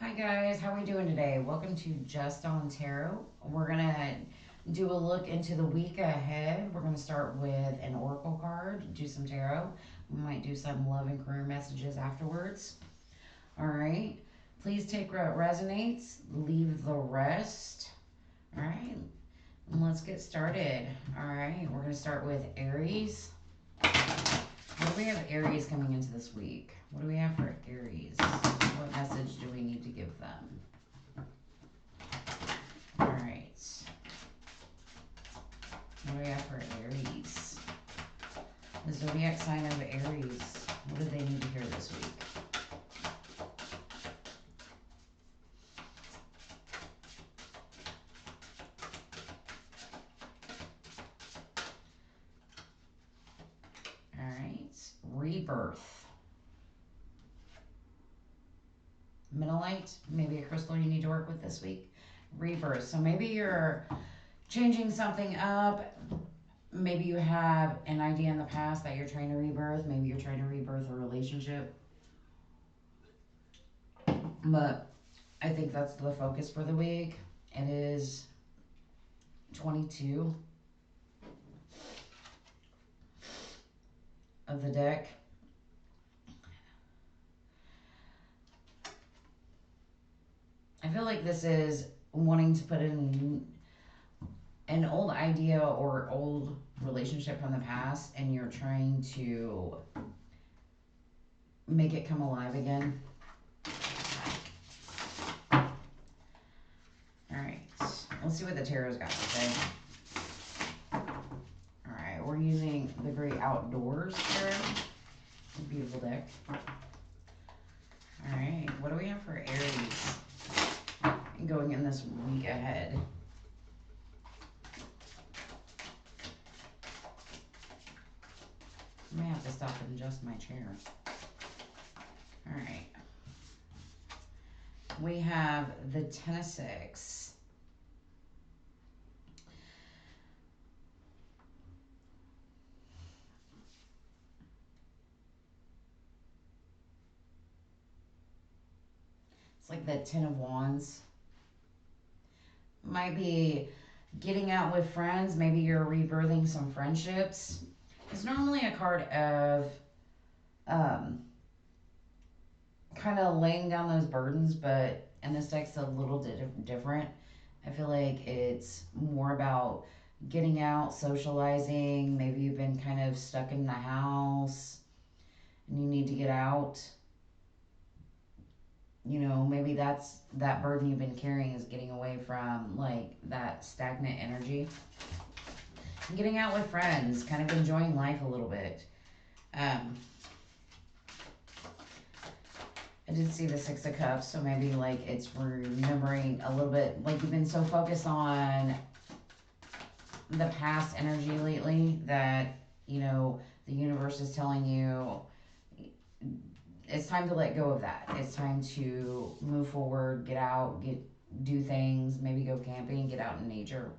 Hi guys, how are we doing today? Welcome to Just on Tarot. We're gonna do a look into the week ahead. We're gonna start with an oracle card, do some tarot. We might do some love and career messages afterwards. All right. Please take what resonates, leave the rest. All right. And let's get started. All right. We're gonna start with Aries. What do we have Aries coming into this week? What do we have for Aries? What message do we need to give them? Alright. What do we have for Aries? The zodiac sign of Aries. What do they need to hear this week? Alright. Rebirth. Middlite, maybe a crystal you need to work with this week. Rebirth. So maybe you're changing something up. Maybe you have an idea in the past that you're trying to rebirth. Maybe you're trying to rebirth a relationship. But I think that's the focus for the week. It is 22 of the deck. I feel like this is wanting to put in an old idea or old relationship from the past, and you're trying to make it come alive again. Alright, let's see what the tarot's got to say. Alright, we're using the Great Outdoors tarot. A beautiful deck. Alright, what do we have for Aries going in this week ahead? I may have to stop and adjust my chair. Alright. We have the Ten of Six. It's like the Ten of Wands. Might be getting out with friends. Maybe you're rebirthing some friendships. It's normally a card of kind of laying down those burdens, but in this deck's a little different. I feel like it's more about getting out, socializing. Maybe you've been kind of stuck in the house and you need to get out. You know, maybe that's that burden you've been carrying is getting away from like that stagnant energy. And getting out with friends, kind of enjoying life a little bit. I did see the Six of Cups, so maybe like it's remembering a little bit, like you've been so focused on the past energy lately that, you know, the universe is telling you it's time to let go of that. It's time to move forward, get out, do things, maybe go camping, get out in nature.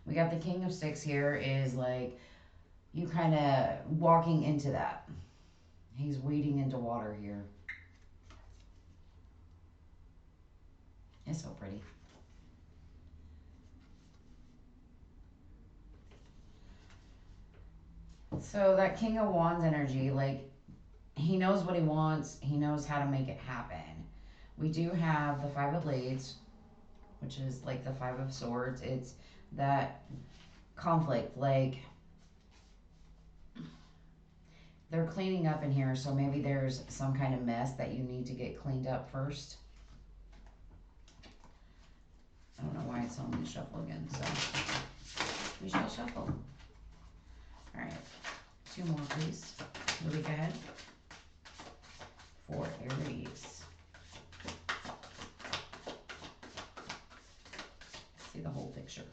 We got the King of Six here is like you kind of walking into that. He's wading into water here. It's so pretty. So that King of Wands energy, like he knows what he wants. He knows how to make it happen. We do have the Five of Blades, which is like the Five of Swords. It's that conflict, like they're cleaning up in here, so maybe there's some kind of mess that you need to get cleaned up first. I don't know why it's telling me to shuffle again, so we shall shuffle. Alright, 2 more please. The week ahead for Aries. See the whole picture.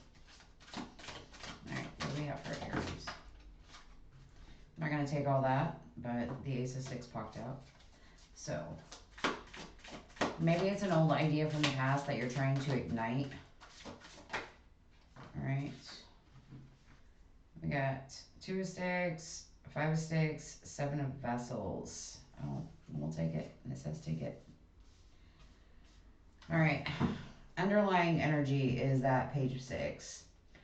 Alright, what do we have for Aries? I'm not going to take all that, but the Ace of Six popped out. So, maybe it's an old idea from the past that you're trying to ignite. Alright. We got 2 of Sticks, 5 of Sticks, 7 of Vessels. Oh, we'll take it. And it says take it. All right. Underlying energy is that page of six.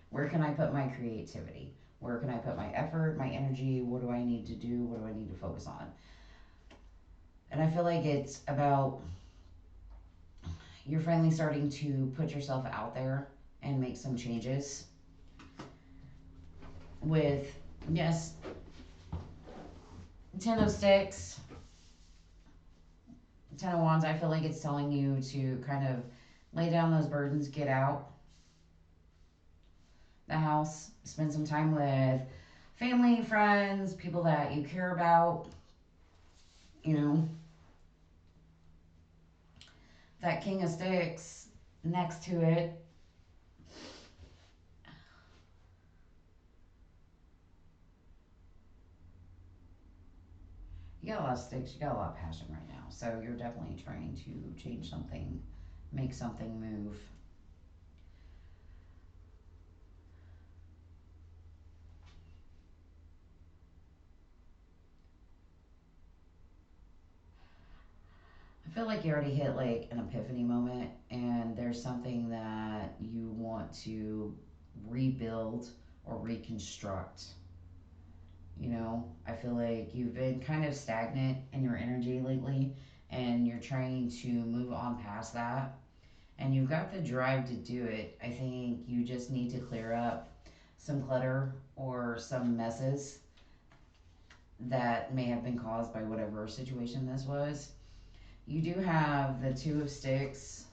Where can I put my creativity? Where can I put my effort, my energy? What do I need to do? What do I need to focus on? And I feel like it's about you're finally starting to put yourself out there and make some changes. With, yes, 10 of Sticks, 10 of Wands, I feel like it's telling you to kind of lay down those burdens, get out the house, spend some time with family, friends, people that you care about, you know. That King of Sticks next to it. You got a lot of sticks, you got a lot of passion right now. So you're definitely trying to change something, make something move. I feel like you already hit like an epiphany moment, and there's something that you want to rebuild or reconstruct. You know, I feel like you've been kind of stagnant in your energy lately, and you're trying to move on past that. And you've got the drive to do it. I think you just need to clear up some clutter or some messes that may have been caused by whatever situation this was. You do have the Two of Sticks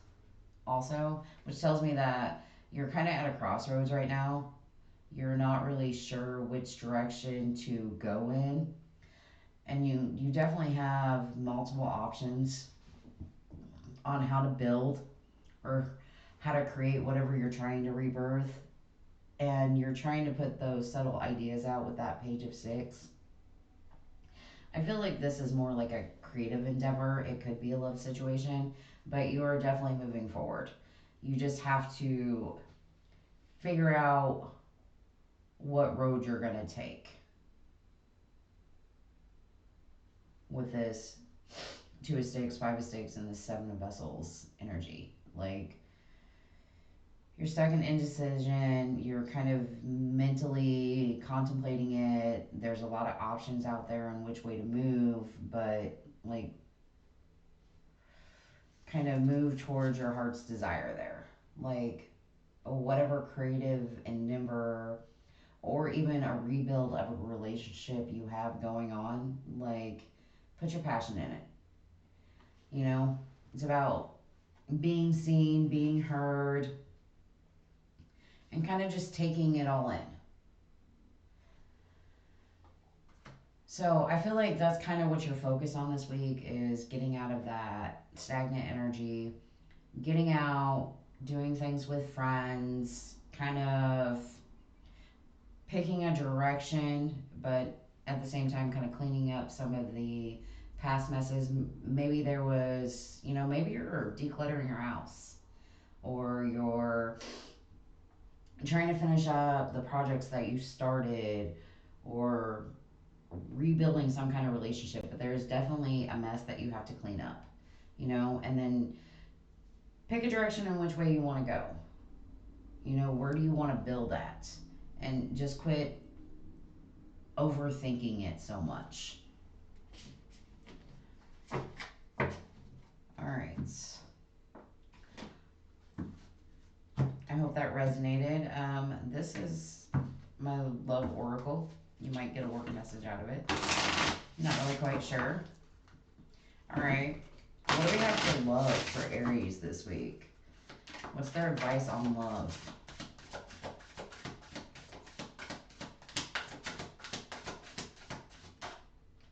also, which tells me that you're kind of at a crossroads right now. You're not really sure which direction to go in. And you definitely have multiple options on how to build or how to create whatever you're trying to rebirth. And you're trying to put those subtle ideas out with that page of six. I feel like this is more like a creative endeavor. It could be a love situation, but you are definitely moving forward. You just have to figure out what road you're going to take with this Two of Sticks, Five of Sticks, and the Seven of Vessels energy. Like, you're stuck in indecision. You're kind of mentally contemplating it. There's a lot of options out there on which way to move, but like, kind of move towards your heart's desire there. Like, whatever creative endeavor or even a rebuild of a relationship you have going on, like, put your passion in it. You know, it's about being seen, being heard, and kind of just taking it all in. So I feel like that's kind of what you're focused on this week is getting out of that stagnant energy, getting out, doing things with friends, kind of picking a direction, but at the same time kind of cleaning up some of the past messes. Maybe there was, you know, maybe you're decluttering your house or you're trying to finish up the projects that you started or rebuilding some kind of relationship, but there's definitely a mess that you have to clean up, you know, and then pick a direction in which way you want to go. You know, where do you want to build at? And just quit overthinking it so much. All right. I hope that resonated. This is my love oracle. You might get a work message out of it. Not really quite sure. All right. What do we have for love for Aries this week? What's their advice on love?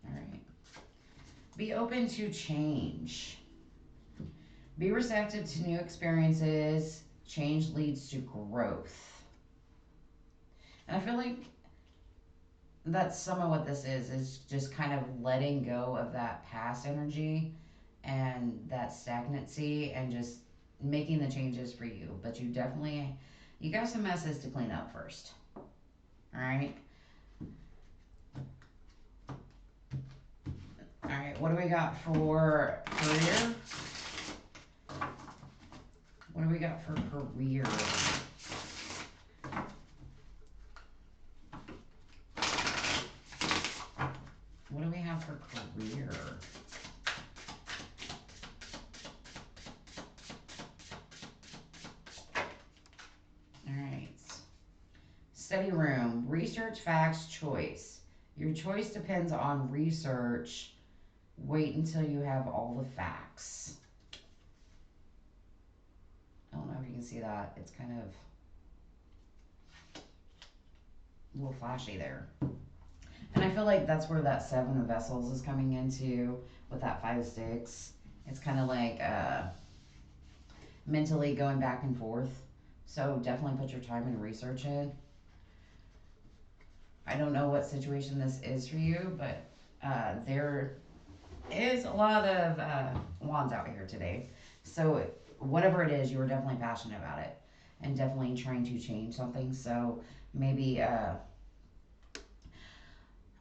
All right. Be open to change. Be receptive to new experiences. Change leads to growth. And I feel like that's some of what this is just kind of letting go of that past energy and that stagnancy and just making the changes for you. But you got some messes to clean up first. All right. All right. What do we got for career? What do we got for career? What do we have for career? Alright. Study room. Research, facts, choice. Your choice depends on research. Wait until you have all the facts. I don't know if you can see that. It's kind of a little flashy there. And I feel like that's where that 7 of Vessels is coming into with that 5 of Sticks. It's kind of like mentally going back and forth. So definitely put your time and research in. I don't know what situation this is for you, but there is a lot of wands out here today. So whatever it is, you are definitely passionate about it and definitely trying to change something. So maybe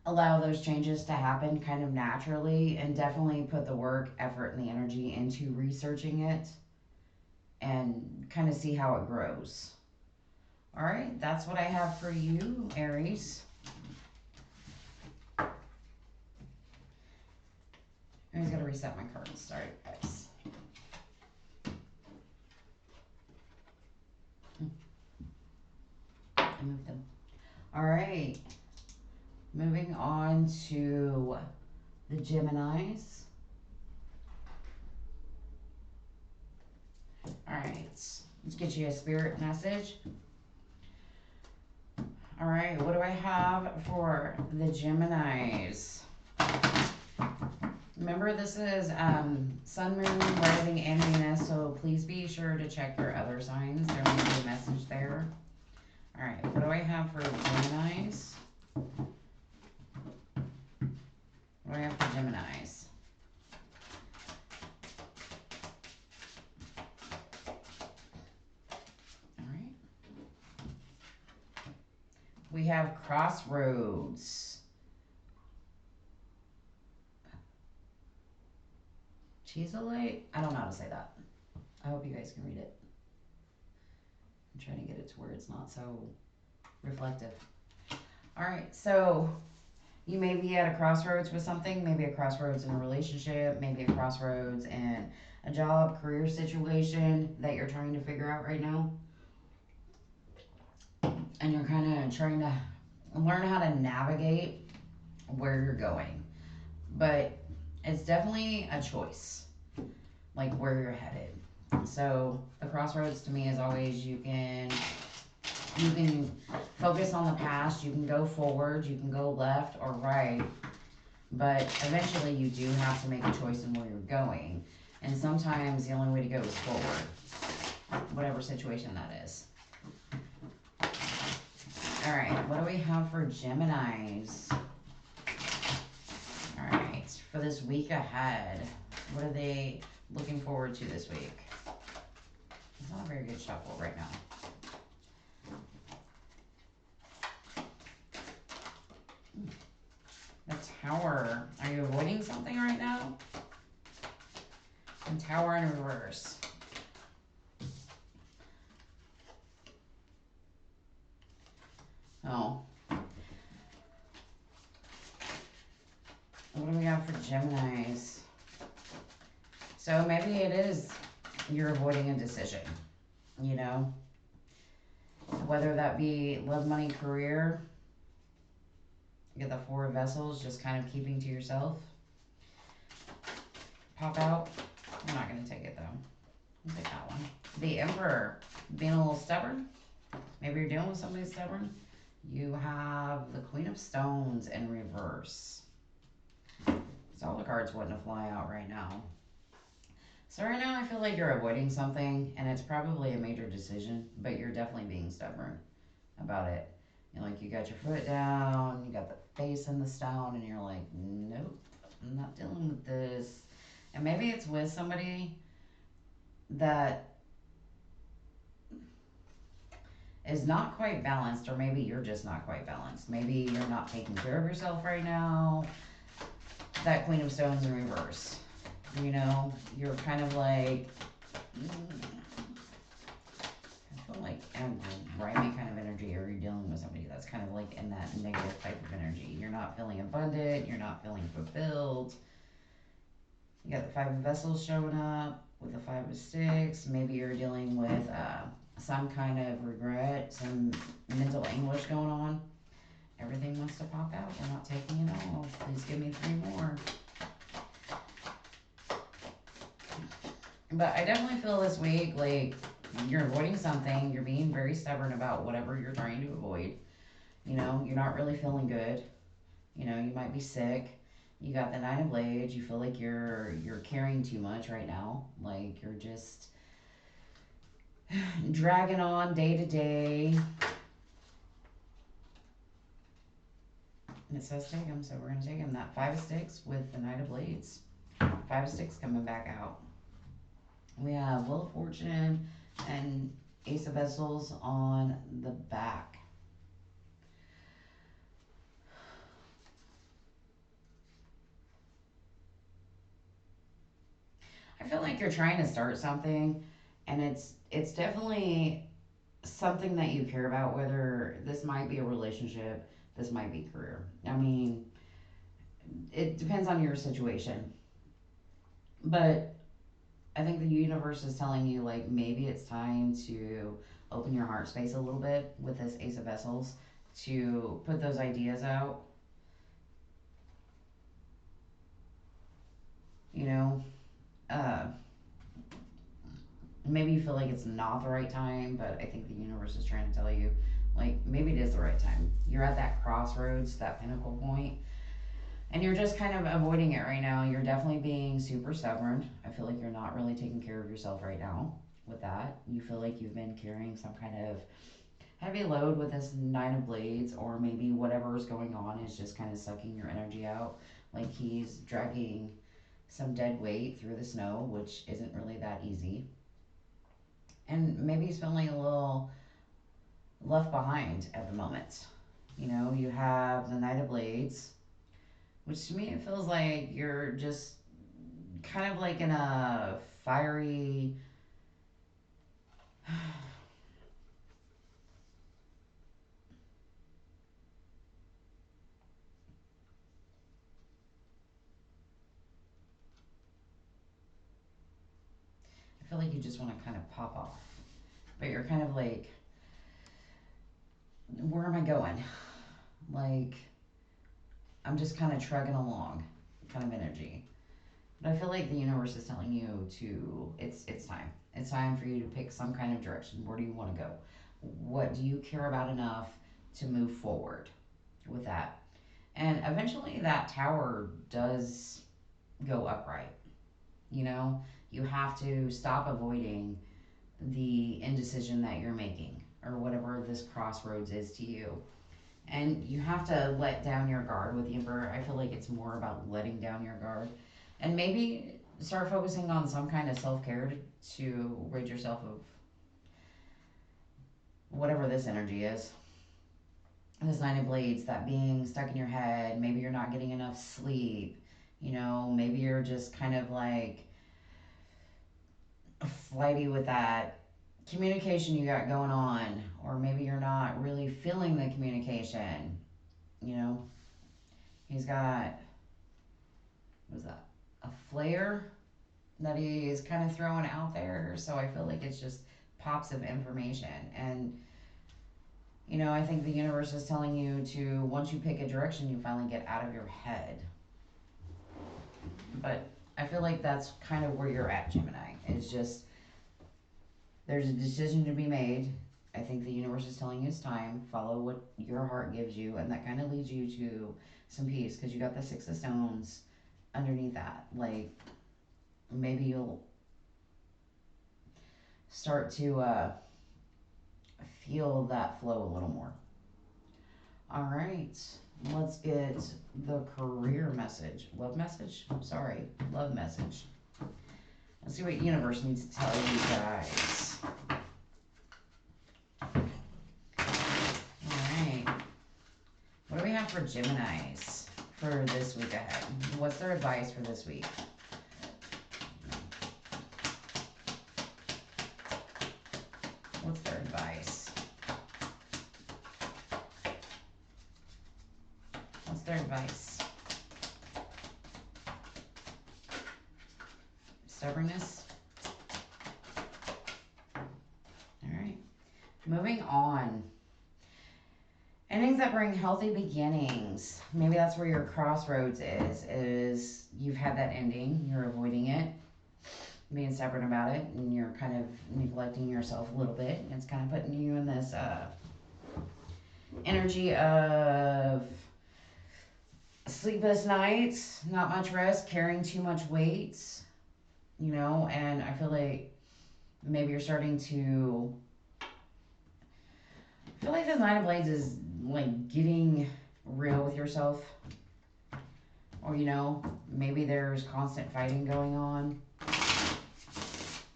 allow those changes to happen kind of naturally, and definitely put the work, effort, and the energy into researching it and kind of see how it grows. All right, that's what I have for you, Aries. I just gotta reset my cards. Sorry, guys. I moved them. All right. Moving on to the Geminis. All right. Let's get you a spirit message. All right. What do I have for the Geminis? Remember, this is Sun, Moon, Rising, and Venus, so please be sure to check your other signs. There may be a message there. All right, what do I have for Geminis? What do I have for Geminis? All right. We have Crossroads. Cheeselite? I don't know how to say that. I hope you guys can read it. I'm trying to get it to where it's not so reflective. All right, so you may be at a crossroads with something, maybe a crossroads in a relationship, maybe a crossroads in a job, career situation that you're trying to figure out right now. And you're kind of trying to learn how to navigate where you're going. But it's definitely a choice, like where you're headed. So the crossroads to me is always you can focus on the past, you can go forward, you can go left or right, but eventually you do have to make a choice in where you're going. And sometimes the only way to go is forward, whatever situation that is. All right, what do we have for Geminis? All right, for this week ahead, what are they looking forward to this week? It's not a very good shuffle right now. The Tower. Are you avoiding something right now? And Tower in reverse. Oh. What do we got for Geminis? So maybe it is you're avoiding a decision, you know? Whether that be love, money, career. You get the 4 of Vessels, just kind of keeping to yourself. Pop out. I'm not going to take it though. I'll take that one. The Emperor. Being a little stubborn. Maybe you're dealing with somebody stubborn. You have the Queen of Stones in reverse. So all the cards wouldn't fly out right now. So right now I feel like you're avoiding something and it's probably a major decision, but you're definitely being stubborn about it. You're like, you got your foot down, you got the face in the stone, and you're like, nope, I'm not dealing with this. And maybe it's with somebody that is not quite balanced, or maybe you're just not quite balanced. Maybe you're not taking care of yourself right now. That Queen of Stones in reverse. You know, you're kind of like, grimy kind of energy, or you're dealing with somebody that's kind of like in that negative type of energy. You're not feeling abundant, you're not feeling fulfilled. You got the Five of Vessels showing up with the Five of Sticks. Maybe you're dealing with some kind of regret, some mental anguish going on. Everything wants to pop out. We're not taking it all. Please give me 3 more. But I definitely feel this week like you're avoiding something. You're being very stubborn about whatever you're trying to avoid. You know, you're not really feeling good. You know, you might be sick. You got the Nine of Blades. You feel like you're carrying too much right now. Like you're just dragging on day to day. And it says take them, so we're going to take them. That Five of Sticks with the Knight of Blades. Five of Sticks coming back out. We have Wheel of Fortune and Ace of Vessels on the back. I feel like you're trying to start something, and it's definitely something that you care about, whether this might be a relationship, this might be career. I mean, it depends on your situation. But I think the universe is telling you, like, maybe it's time to open your heart space a little bit with this Ace of Vessels, to put those ideas out. You know, uh, maybe you feel like it's not the right time, but I think the universe is trying to tell you, like, maybe it is the right time. You're at that crossroads, that pinnacle point, and you're just kind of avoiding it right now. You're definitely being super stubborn. I feel like you're not really taking care of yourself right now with that. You feel like you've been carrying some kind of heavy load with this Nine of Blades, or maybe whatever is going on is just kind of sucking your energy out. Like he's dragging some dead weight through the snow, which isn't really that easy. And maybe he's feeling a little left behind at the moment. You know, you have the Knight of Blades, which to me it feels like you're just kind of like in a fiery. I feel like you just want to kind of pop off, but you're kind of like, where am I going? Like, I'm just kind of trugging along kind of energy. But I feel like the universe is telling you to, it's time. It's time for you to pick some kind of direction. Where do you want to go? What do you care about enough to move forward with that? And eventually that tower does go upright. You know, you have to stop avoiding the indecision that you're making, or whatever this crossroads is to you. And you have to let down your guard with the Emperor. I feel like it's more about letting down your guard, and maybe start focusing on some kind of self-care to rid yourself of whatever this energy is. This Nine of Blades, that being stuck in your head. Maybe you're not getting enough sleep. You know, maybe you're just kind of like flighty with that communication you got going on, or maybe you're not really feeling the communication. You know, he's got, what is that, a flare that he is kind of throwing out there. So I feel like it's just pops of information. And, you know, I think the universe is telling you to, once you pick a direction, you finally get out of your head. But I feel like that's kind of where you're at, Gemini. It's just, there's a decision to be made. I think the universe is telling you it's time. Follow what your heart gives you, and that kind of leads you to some peace, because you got the Six of Stones underneath that. Like, maybe you'll start to feel that flow a little more. All right, let's get the career message. Love message? I'm sorry, love message. Let's see what universe needs to tell you guys. Alright. What do we have for Geminis for this week ahead? What's their advice for this week? What's their advice? their advice? Stubbornness. All right. Moving on. Endings that bring healthy beginnings. Maybe that's where your crossroads is you've had that ending, you're avoiding it, being stubborn about it, and you're kind of neglecting yourself a little bit. It's kind of putting you in this energy of sleepless nights, not much rest, carrying too much weight, you know, and I feel like maybe you're starting to, I feel like this Nine of Blades is like getting real with yourself. Or, you know, maybe there's constant fighting going on.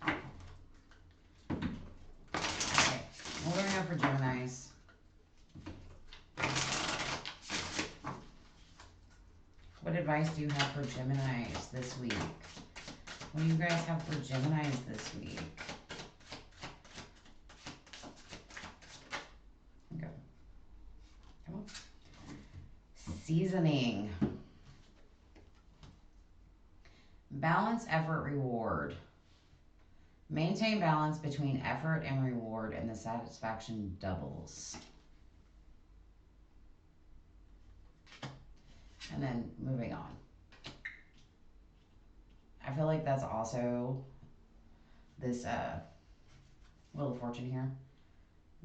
Okay, what do we have for Geminis? What advice do you have for Geminis this week? What do you guys have for Geminis this week? Go. Come on. Seasoning. Balance, effort, reward. Maintain balance between effort and reward, and the satisfaction doubles. And then moving on. I feel like that's also this Wheel of Fortune here.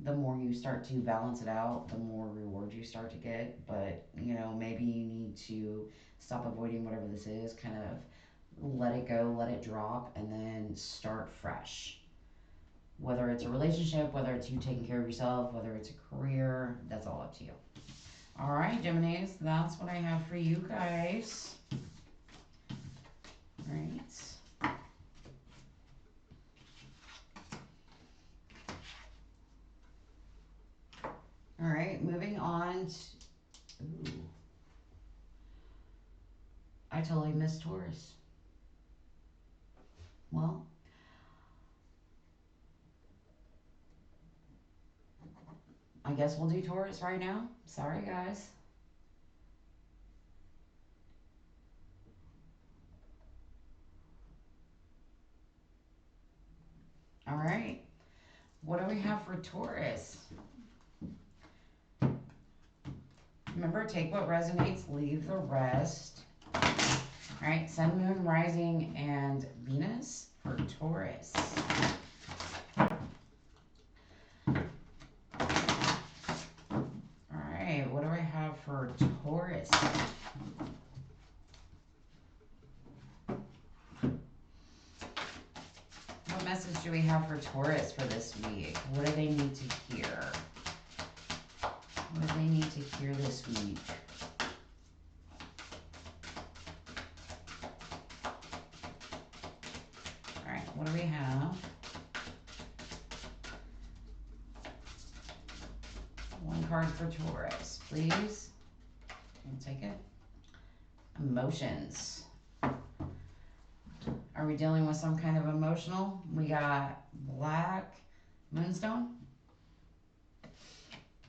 The more you start to balance it out, the more reward you start to get. But, you know, maybe you need to stop avoiding whatever this is, kind of let it go, let it drop, and then start fresh. Whether it's a relationship, whether it's you taking care of yourself, whether it's a career, that's all up to you. All right, Geminis, that's what I have for you guys. All right. All right, moving on to, ooh, I totally missed Taurus. Well, I guess we'll do Taurus right now. Sorry, guys. All right. What do we have for Taurus? Remember, take what resonates, leave the rest. All right, Sun, Moon, Rising, and Venus for Taurus. All right, what do I have for Taurus? What message do we have for Taurus for this week? What do they need to hear? What do they need to hear this week? All right, what do we have? One card for Taurus, please. We'll take it. Emotions. Are we dealing with some kind of emotional? We got Black Moonstone.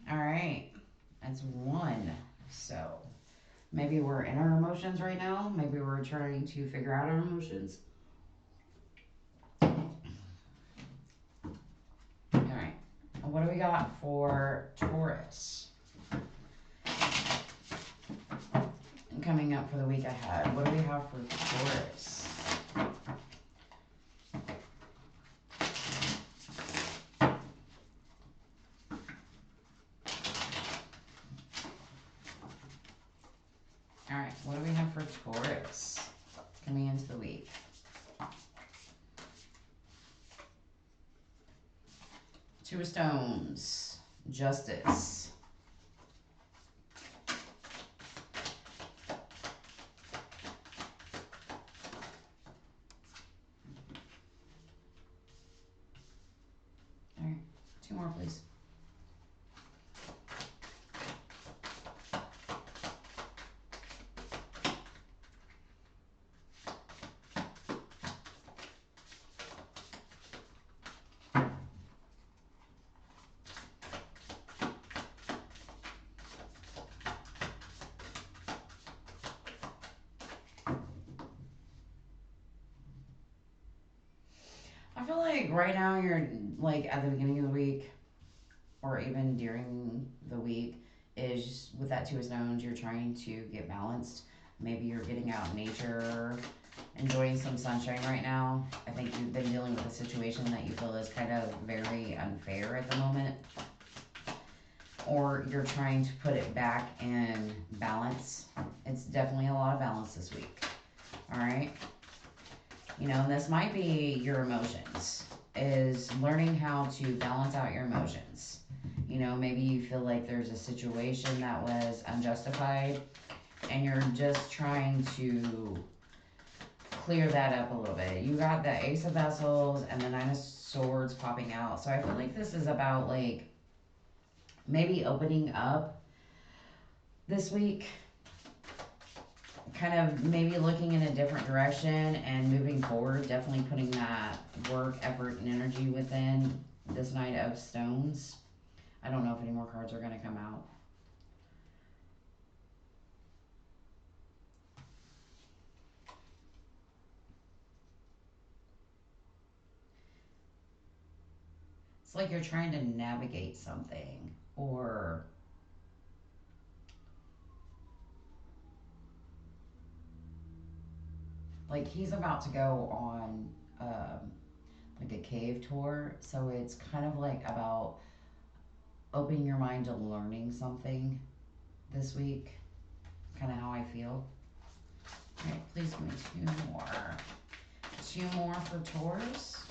All right, that's one. So maybe we're in our emotions right now. Maybe we're trying to figure out our emotions. All right, what do we got for Taurus? Coming up for the week ahead, what do we have for Taurus? All right, what do we have for Taurus coming into the week? Two of Stones, Justice. All right, two more, please. I feel like right now you're like at the beginning of the week or even during the week is with that two of stones, you're trying to get balanced. Maybe you're getting out in nature, enjoying some sunshine right now. I think you've been dealing with a situation that you feel is kind of very unfair at the moment. Or you're trying to put it back in balance. It's definitely a lot of balance this week. Alright? You know, and this might be your emotions, is learning how to balance out your emotions. You know, maybe you feel like there's a situation that was unjustified and you're just trying to clear that up a little bit. You got the Ace of Vessels and the Nine of Swords popping out. So I feel like this is about like maybe opening up this week, kind of maybe looking in a different direction and moving forward, definitely putting that work, effort, and energy within this Knight of Stones. I don't know if any more cards are going to come out. It's like you're trying to navigate something, or like he's about to go on like a cave tour, so it's kind of like about opening your mind to learning something this week. Kind of how I feel. All right, please give me two more. Two more for Taurus.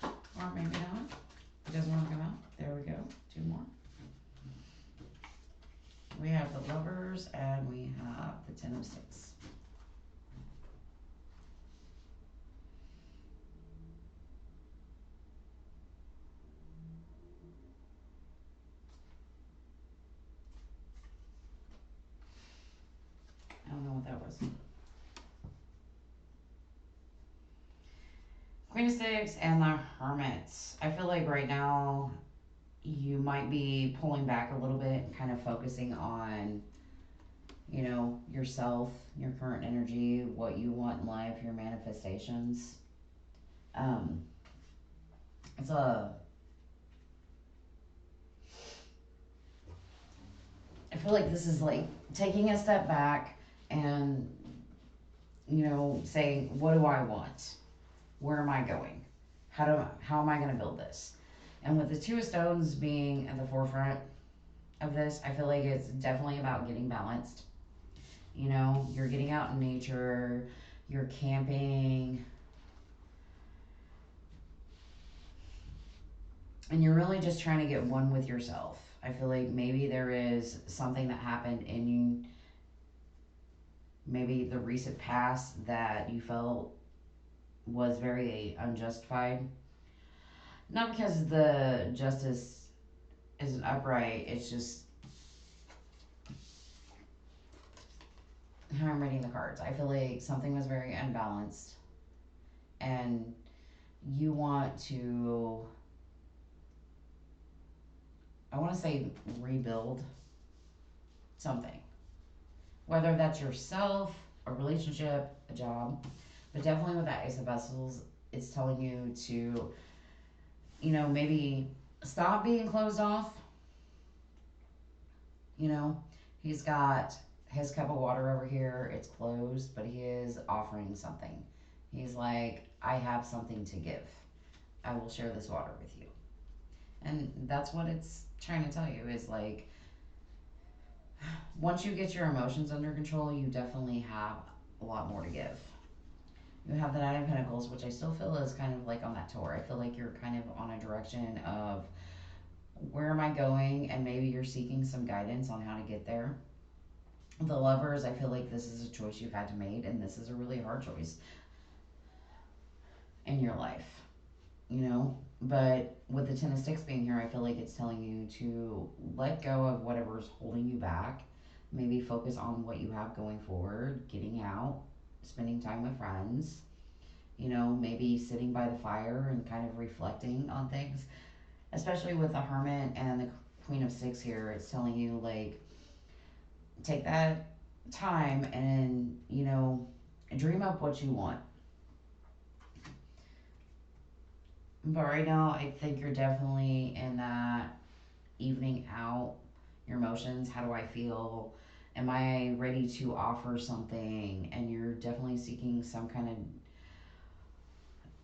Or maybe not. It doesn't want to come out. There we go. Two more. We have the Lovers and we have the Ten of Six. I don't know what that was. Queen of Six and the Hermit. I feel like right now you might be pulling back a little bit and kind of focusing on, you know, yourself, your current energy, what you want in life, your manifestations. Um, it's a, I feel like this is like taking a step back and, you know, saying, what do I want? Where am I going? How am I going to build this? And with the Two of Stones being at the forefront of this, I feel like it's definitely about getting balanced. You know, you're getting out in nature, you're camping, and you're really just trying to get one with yourself. I feel like maybe there is something that happened in you, maybe the recent past, that you felt was very unjustified. Not because the justice isn't upright, it's just how I'm reading the cards. I feel like something was very unbalanced and you want to, I want to say, rebuild something. Whether that's yourself, a relationship, a job, but definitely with that Ace of Vessels, it's telling you to, you know, maybe stop being closed off. You know, he's got his cup of water over here, it's closed, but he is offering something. He's like, I have something to give. I will share this water with you. And that's what it's trying to tell you, is like, once you get your emotions under control, you definitely have a lot more to give. You have the Nine of Pentacles, which I still feel is kind of like on that tour. I feel like you're kind of on a direction of where am I going, and maybe you're seeking some guidance on how to get there. The Lovers, I feel like this is a choice you've had to make, and this is a really hard choice in your life, you know. But with the Ten of Sticks being here, I feel like it's telling you to let go of whatever's holding you back. Maybe focus on what you have going forward, getting out, spending time with friends, you know, maybe sitting by the fire and kind of reflecting on things. Especially with the Hermit and the Queen of Six here, it's telling you, like, take that time and, you know, Dream up what you want. But right now, I think you're definitely in that evening out your emotions. How do I feel? Am I ready to offer something? And you're definitely seeking some kind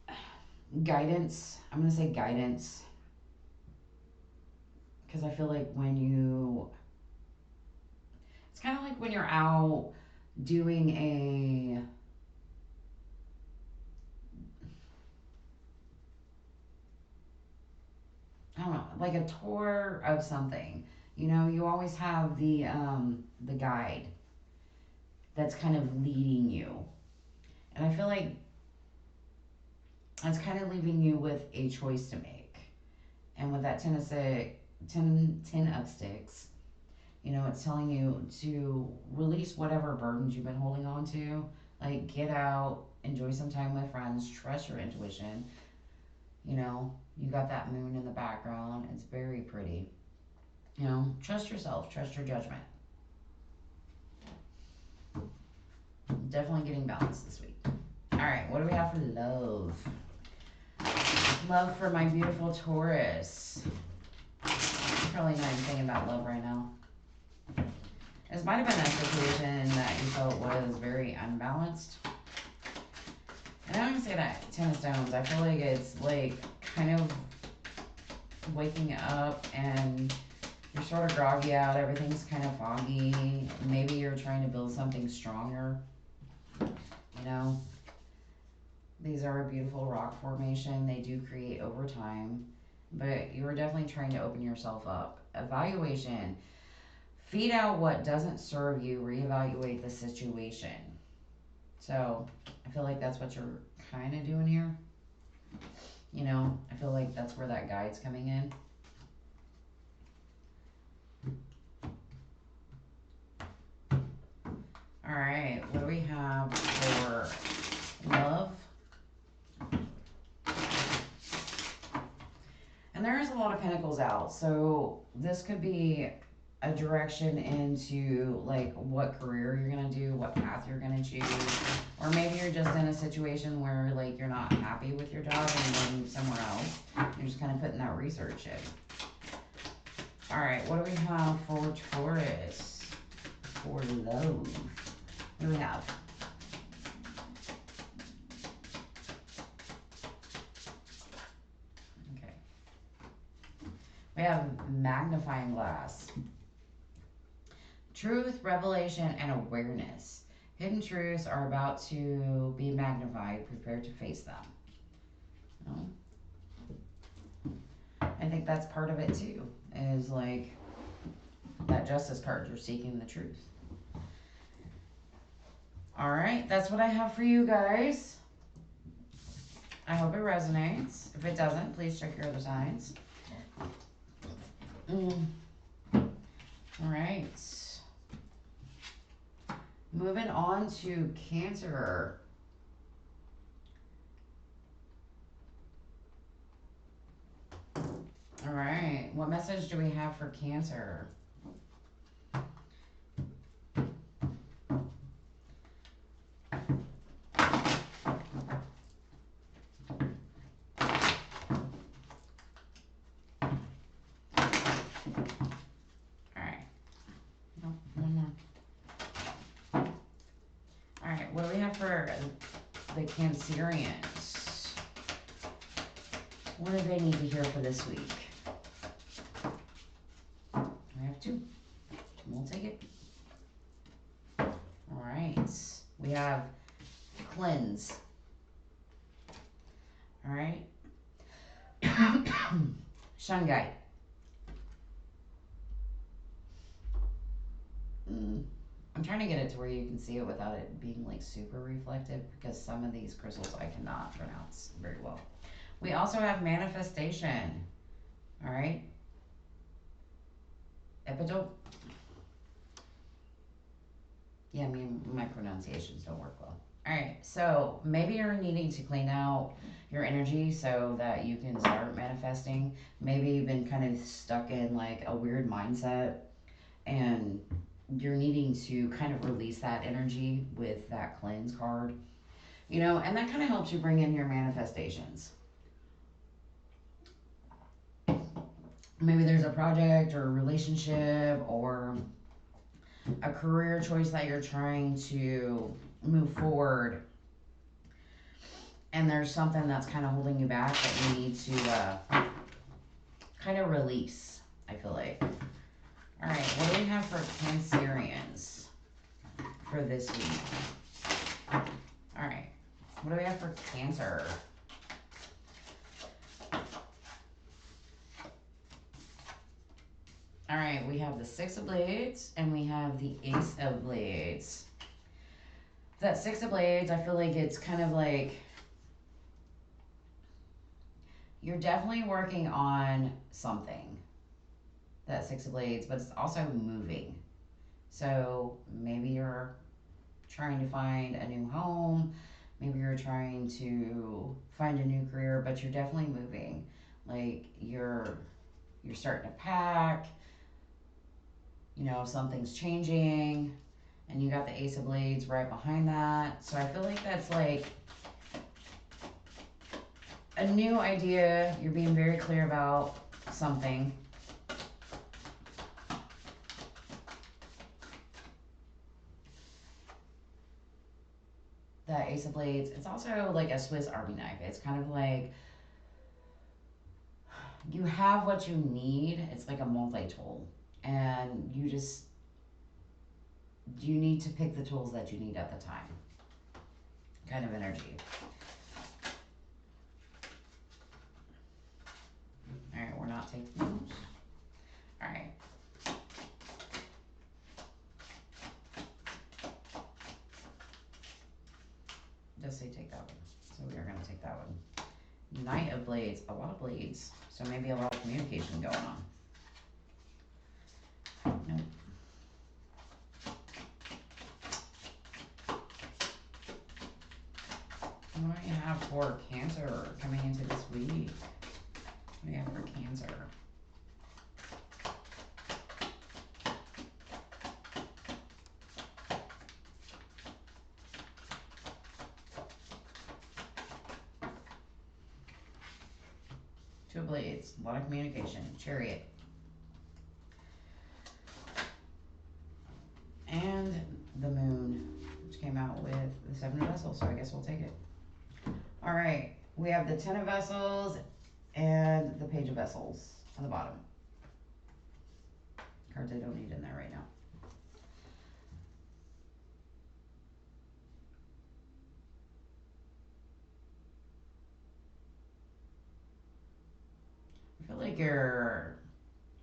of guidance. I'm going to say guidance. Because I feel like when you, it's kind of like when you're out doing I don't know, like a tour of something. You know, you always have the guide that's kind of leading you. And I feel like it's kind of leaving you with a choice to make. And with that ten of sticks, you know, it's telling you to release whatever burdens you've been holding on to. Like, get out, enjoy some time with friends, trust your intuition. You know, you got that moon in the background. It's very pretty. You know, trust yourself, trust your judgment. Definitely getting balanced this week. All right, what do we have for love? Love for my beautiful Taurus. Probably not even thinking about love right now. This might have been a situation that you felt was very unbalanced. And I don't even say that Ten of Stones. I feel like it's like kind of waking up and you're sort of groggy out. Everything's kind of foggy. Maybe you're trying to build something stronger. You know, these are a beautiful rock formation. They do create over time. But you're definitely trying to open yourself up. Evaluation. Feed out what doesn't serve you. Reevaluate the situation. So I feel like that's what you're kind of doing here. You know, I feel like that's where that guide's coming in. All right, what do we have for love? And there is a lot of pentacles out, so this could be a direction into like what career you're gonna do, what path you're gonna choose, or maybe you're just in a situation where like you're not happy with your job and you move somewhere else. You're just kind of putting that research in. All right, what do we have for Taurus for love? What do we have? Okay, we have magnifying glass. Truth, revelation, and awareness. Hidden truths are about to be magnified. Prepare to face them. I think that's part of it too. Is like that Justice card. You're seeking the truth. All right, that's what I have for you guys. I hope it resonates. If it doesn't, please check your other signs. All right. Moving on to Cancer. All right. What message do we have for Cancer? What do we have for the Cancerians? What do they need to hear for this week? I have two. We'll take it. All right. We have cleanse. All right. Shungite. I'm trying to get it to where you can see it without it being like super reflective because some of these crystals I cannot pronounce very well. We also have manifestation. All right. Epidote. Yeah, I mean, my pronunciations don't work well. All right, so maybe you're needing to clean out your energy so that you can start manifesting. Maybe you've been kind of stuck in like a weird mindset and you're needing to kind of release that energy with that cleanse card, you know, and that kind of helps you bring in your manifestations. Maybe there's a project or a relationship or a career choice that you're trying to move forward, and there's something that's kind of holding you back that you need to kind of release, I feel like. All right, what do we have for Cancerians for this week? All right, what do we have for Cancer? All right, we have the Six of Blades and we have the Ace of Blades. That Six of Blades, I feel like it's kind of like you're definitely working on something, that Six of Blades, but it's also moving. So maybe you're trying to find a new home, maybe you're trying to find a new career, but you're definitely moving. Like you're starting to pack, you know, something's changing, and you got the Ace of Blades right behind that. So I feel like that's like a new idea. You're being very clear about something. That Ace of Blades, it's also like a Swiss Army knife. It's kind of like you have what you need. It's like a multi-tool, and you need to pick the tools that you need at the time, kind of energy. All right, we're not taking those. All right. Just say take that one. So we are going to take that one. Knight of Blades, a lot of blades. So maybe a lot of communication going on. Nope. What do you have for Cancer coming into this week? What do you have for Cancer? Two of Blades, a lot of communication. Chariot. And the Moon, which came out with the Seven of Vessels, so I guess we'll take it. All right, we have the Ten of Vessels and the Page of Vessels on the bottom. Cards I don't need in there right now. I feel like you're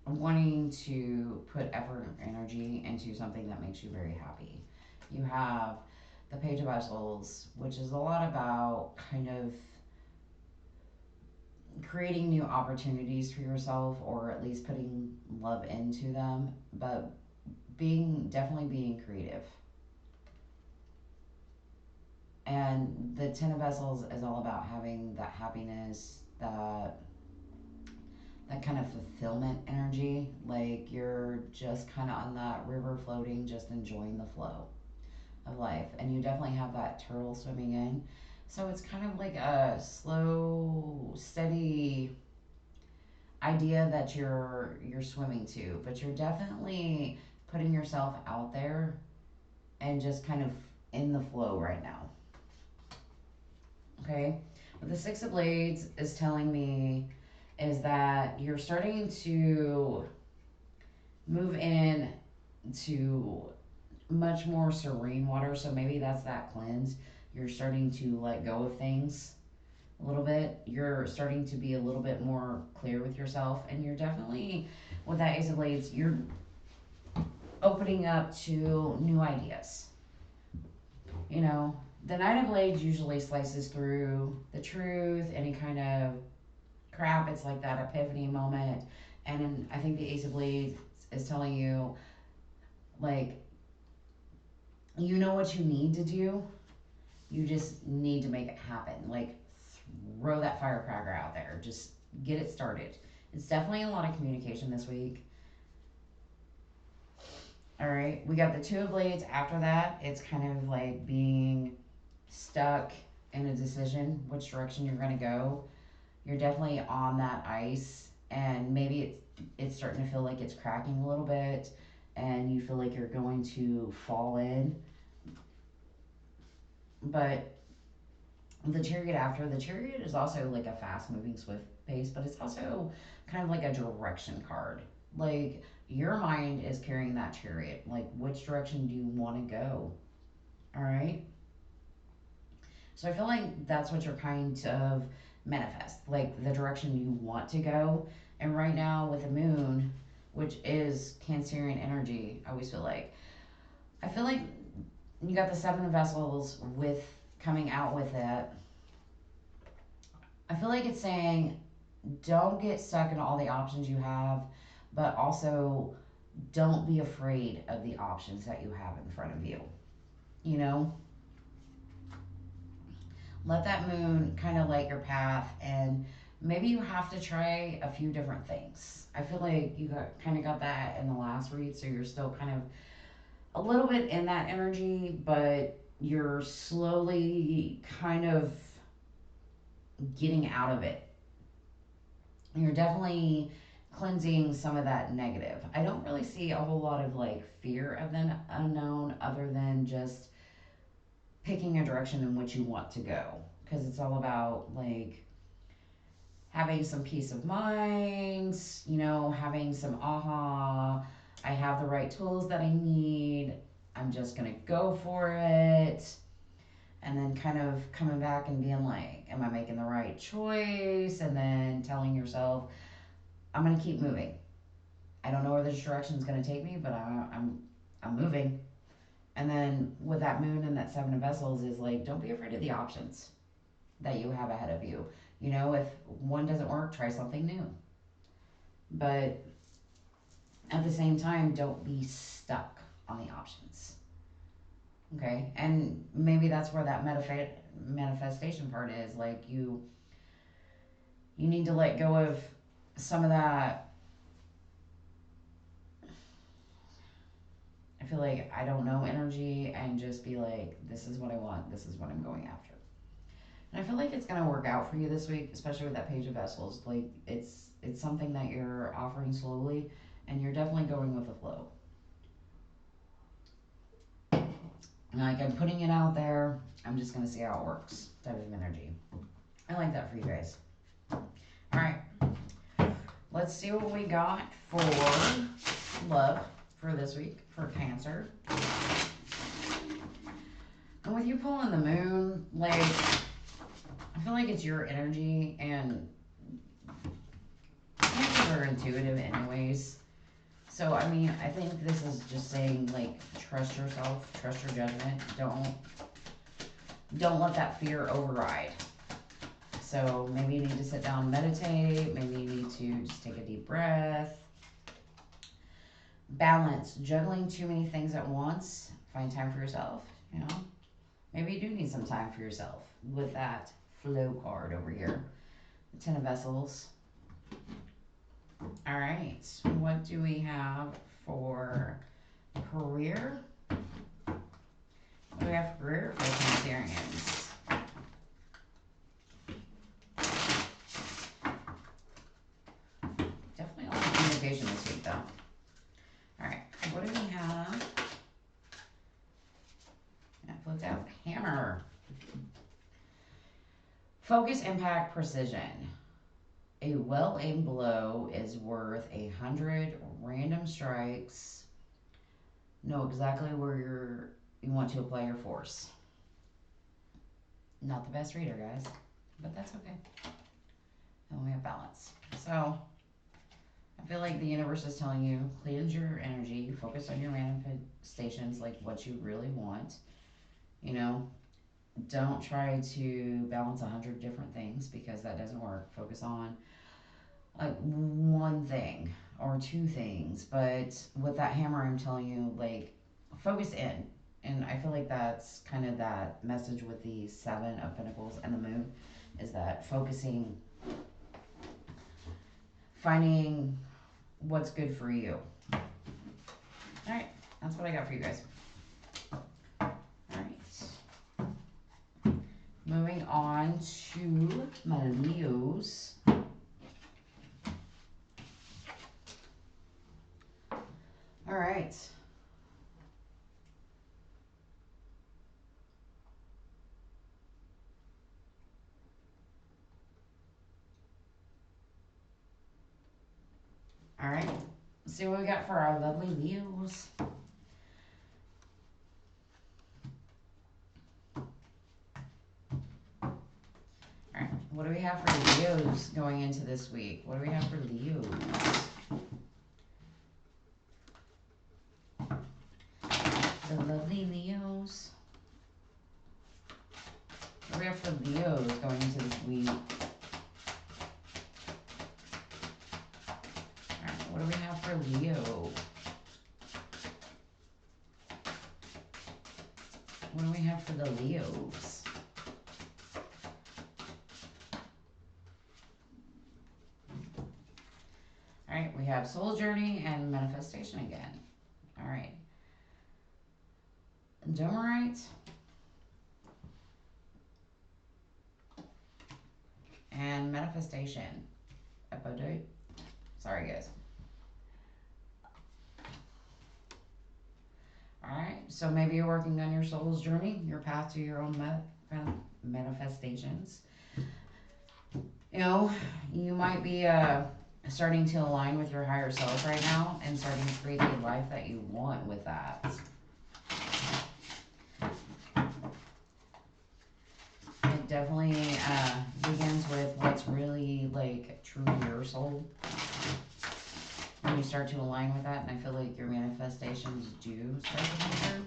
wanting to put effort and energy into something that makes you very happy. You have the Page of Vessels, which is a lot about kind of creating new opportunities for yourself, or at least putting love into them, but definitely being creative. And the Ten of Vessels is all about having that happiness, that kind of fulfillment energy. Like you're just kind of on that river floating, just enjoying the flow of life. And you definitely have that turtle swimming in. So it's kind of like a slow, steady idea that you're swimming to, but you're definitely putting yourself out there and just kind of in the flow right now. Okay? What the Six of Blades is telling me is that you're starting to move in to much more serene water. So maybe that's that cleanse. You're starting to let go of things a little bit. You're starting to be a little bit more clear with yourself. And you're definitely, with that Ace of Blades, you're opening up to new ideas. You know, the Nine of Blades usually slices through the truth, any kind of crap. It's like that epiphany moment. And I think the Ace of Blades is telling you, like, you know what you need to do. You just need to make it happen. Like, throw that firecracker out there. Just get it started. It's definitely a lot of communication this week. All right, we got the Two of Blades. After that, it's kind of like being stuck in a decision, which direction you're going to go. You're definitely on that ice, and maybe it's starting to feel like it's cracking a little bit, and you feel like you're going to fall in. But the Chariot after, the Chariot is also like a fast moving, swift pace, but it's also kind of like a direction card. Like your mind is carrying that Chariot. Like, which direction do you want to go? All right. So I feel like that's what you're kind of manifest, like the direction you want to go. And right now with the moon, which is Cancerian energy, I feel like you got the Seven of Vessels with coming out with it. I feel like it's saying don't get stuck in all the options you have, but also don't be afraid of the options that you have in front of you. You know, let that moon kind of light your path, and maybe you have to try a few different things. I feel like you got that in the last read, so you're still kind of a little bit in that energy, but you're slowly kind of getting out of it. You're definitely cleansing some of that negative. I don't really see a whole lot of like fear of the unknown other than just picking a direction in which you want to go, because it's all about like having some peace of mind, having some aha, I have the right tools that I need, I'm just gonna go for it. And then kind of coming back and being like, am I making the right choice? And then telling yourself, I'm gonna keep moving. I don't know where this direction is gonna take me, but I'm moving. And then with that moon and that Seven of Vessels is like, don't be afraid of the options that you have ahead of you. If one doesn't work, try something new. But at the same time, don't be stuck on the options. Okay? And maybe that's where that manifestation part is. Like you need to let go of some of that. I feel like I don't know energy, and just be like, this is what I want, this is what I'm going after. And I feel like it's gonna work out for you this week, especially with that Page of Vessels. Like it's something that you're offering slowly, and you're definitely going with the flow. And like I'm putting it out there, I'm just gonna see how it works, type of energy. I like that for you guys. All right, let's see what we got for love for this week for Cancer. And with you pulling the moon, like I feel like it's your energy, and Cancers are intuitive anyways. So I mean, I think this is just saying like trust yourself, trust your judgment. Don't let that fear override. So maybe you need to sit down and meditate. Maybe you need to just take a deep breath. Balance, juggling too many things at once. Find time for yourself, Maybe you do need some time for yourself with that flow card over here. The Ten of Vessels. All right, what do we have for career? What do we have for career for Cancerians? Definitely a lot of communication this week, though. All right, what do we have? That flipped out. Hammer. Focus, impact, precision. A well-aimed blow is worth 100 random strikes. Know exactly where you want to apply your force. Not the best reader, guys, but that's okay. And we have balance. So I feel like the universe is telling you, cleanse your energy, focus on your manifestations, like what you really want. Don't try to balance 100 different things, because that doesn't work. Focus on like one thing or two things. But with that hammer, I'm telling you, like, focus in. And I feel like that's kind of that message with the Seven of Pentacles and the moon, is that focusing, finding what's good for you. All right, That's what I got for you guys. Alright. Moving on to my Leos. Alright. Alright. Let's see what we got for our lovely Leos. Alright. What do we have for Leos going into this week? What do we have for Leos? The lovely Leos. What do we have for Leos going into this week? Alright, what do we have for Leo? What do we have for the Leos? Alright, we have Soul Journey and Manifestation again. Alright. Domerite. And Manifestation. Epidate. Sorry, guys. Alright, so maybe you're working on your soul's journey, your path to your own manifestations. You know, you might be starting to align with your higher self right now and starting to create the life that you want with that. It definitely begins with what's really like true to your soul. When you start to align with that, and I feel like your manifestations do start to come through.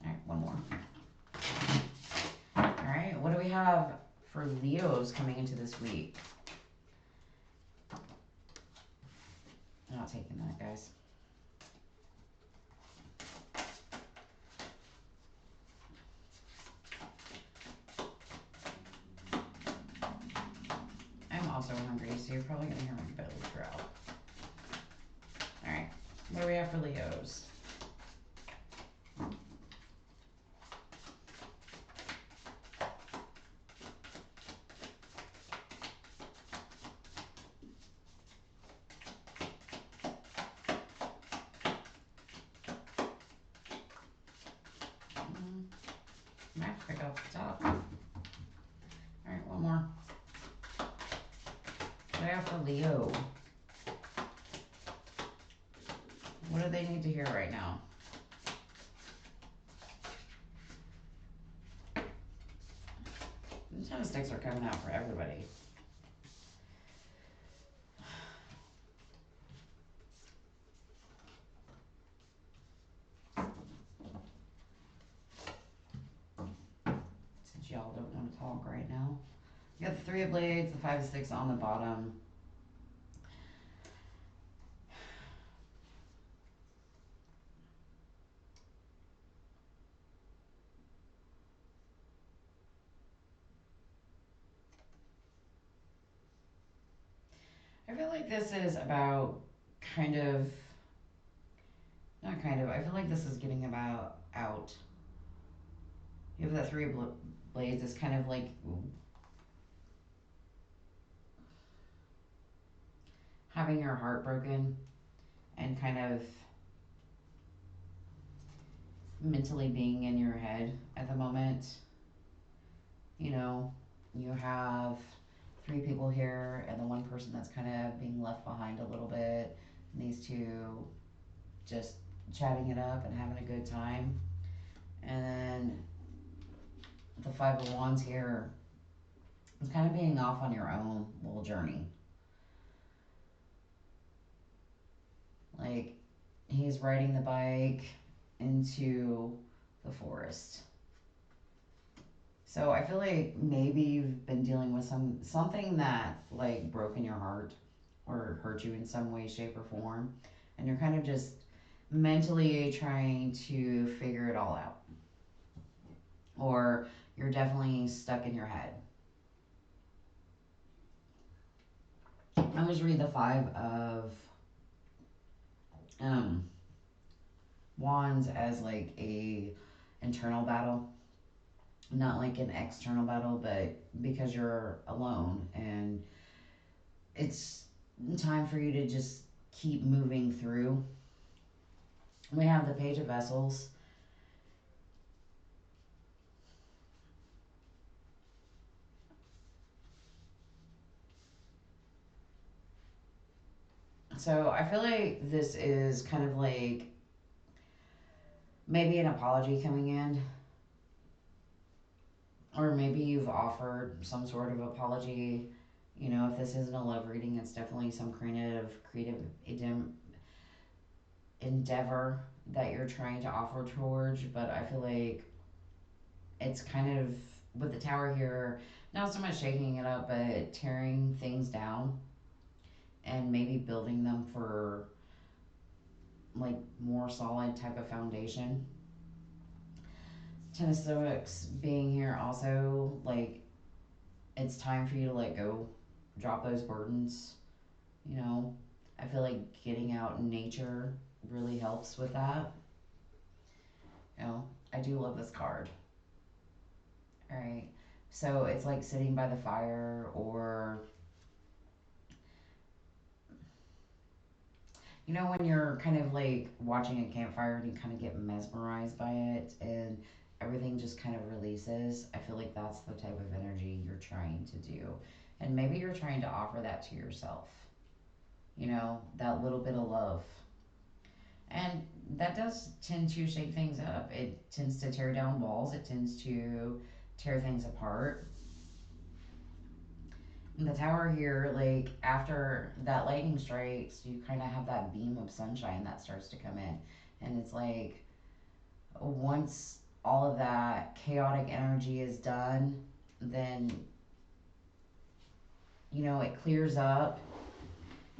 Alright, one more. Alright, what do we have for Leos coming into this week? I'm not taking that, guys. I'm also hungry, so you're probably going to hear my belly growl. Alright, what do we have for Leos? I have to pick up the top. Alright, one more. What do I have for Leo? What do they need to hear right now? These kind of sticks are coming out for everybody. Since y'all don't want to talk right now. You got the Three of Blades, the Five of Sticks on the bottom. I feel like this is about I feel like this is getting about out. You have that Three of Blades, it's kind of like having your heart broken and kind of mentally being in your head at the moment. You know, you have three people here and the one person that's kind of being left behind a little bit. And these two just chatting it up and having a good time. And then the Five of Wands here is kind of being off on your own little journey. Like, he's riding the bike into the forest. So I feel like maybe you've been dealing with something that like broken your heart or hurt you in some way, shape, or form, and you're kind of just mentally trying to figure it all out. Or you're definitely stuck in your head. I always read the Five of Wands as like a internal battle, not like an external battle, but because you're alone and it's time for you to just keep moving through. We have the Page of Vessels. So I feel like this is kind of like maybe an apology coming in, or maybe you've offered some sort of apology. You know, if this isn't a love reading, it's definitely some creative endeavor that you're trying to offer towards. But I feel like it's kind of with the Tower here, not so much shaking it up, but tearing things down and maybe building them for like more solid type of foundation. Ten of Stoics being here also, like, it's time for you to let go, drop those burdens. You know, I feel like getting out in nature really helps with that. You know, I do love this card. All right, so it's like sitting by the fire, or you know, when you're kind of like watching a campfire and you kind of get mesmerized by it and everything just kind of releases. I feel like that's the type of energy you're trying to do. And maybe you're trying to offer that to yourself, you know, that little bit of love. And that does tend to shake things up. It tends to tear down walls, it tends to tear things apart. And the Tower here, like after that lightning strikes, you kind of have that beam of sunshine that starts to come in. And it's like once all of that chaotic energy is done, then you know it clears up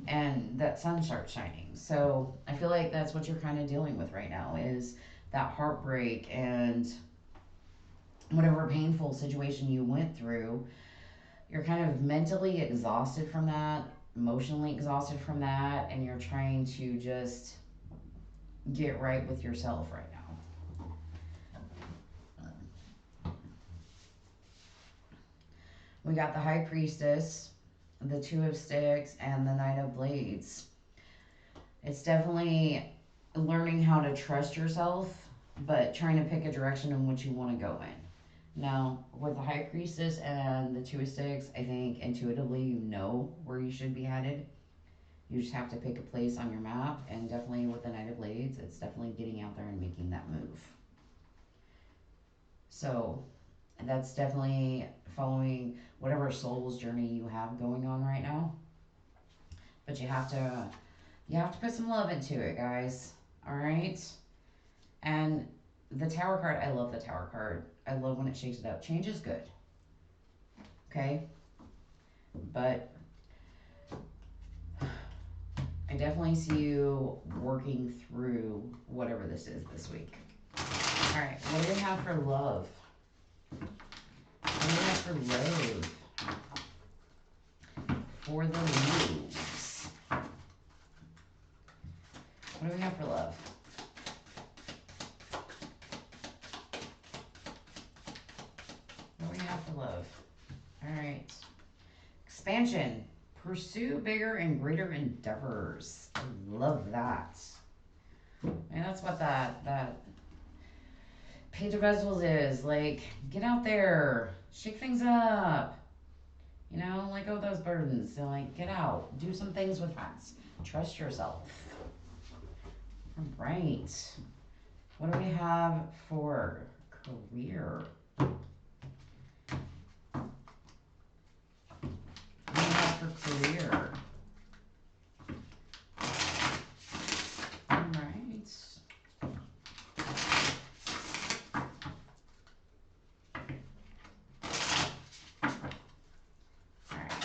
and that sun starts shining. So I feel like that's what you're kind of dealing with right now is that heartbreak and whatever painful situation you went through. You're kind of mentally exhausted from that, emotionally exhausted from that, and you're trying to just get right with yourself right now. We got the High Priestess, the Two of Sticks, and the Knight of Blades. It's definitely learning how to trust yourself, but trying to pick a direction in which you want to go in. Now, with the High Priestess and the Two of Sticks, I think intuitively you know where you should be headed. You just have to pick a place on your map, and definitely with the Knight of Blades, it's definitely getting out there and making that move. So, that's definitely following whatever soul's journey you have going on right now. But you have to put some love into it, guys. All right? And the Tower card, I love the Tower card. I love when it shakes it up. Change is good. Okay? But I definitely see you working through whatever this is this week. All right, what do we have for love? What do we have for love? For the Leos. What do we have for love? What do we have for love? All right. Expansion. Pursue bigger and greater endeavors. I love that. And that's what that Page of Vessels is. Like, get out there, shake things up. You know, let go of those burdens. So, like, get out, do some things with friends. Trust yourself. All right. What do we have for career? What do we have for career? All right. All right.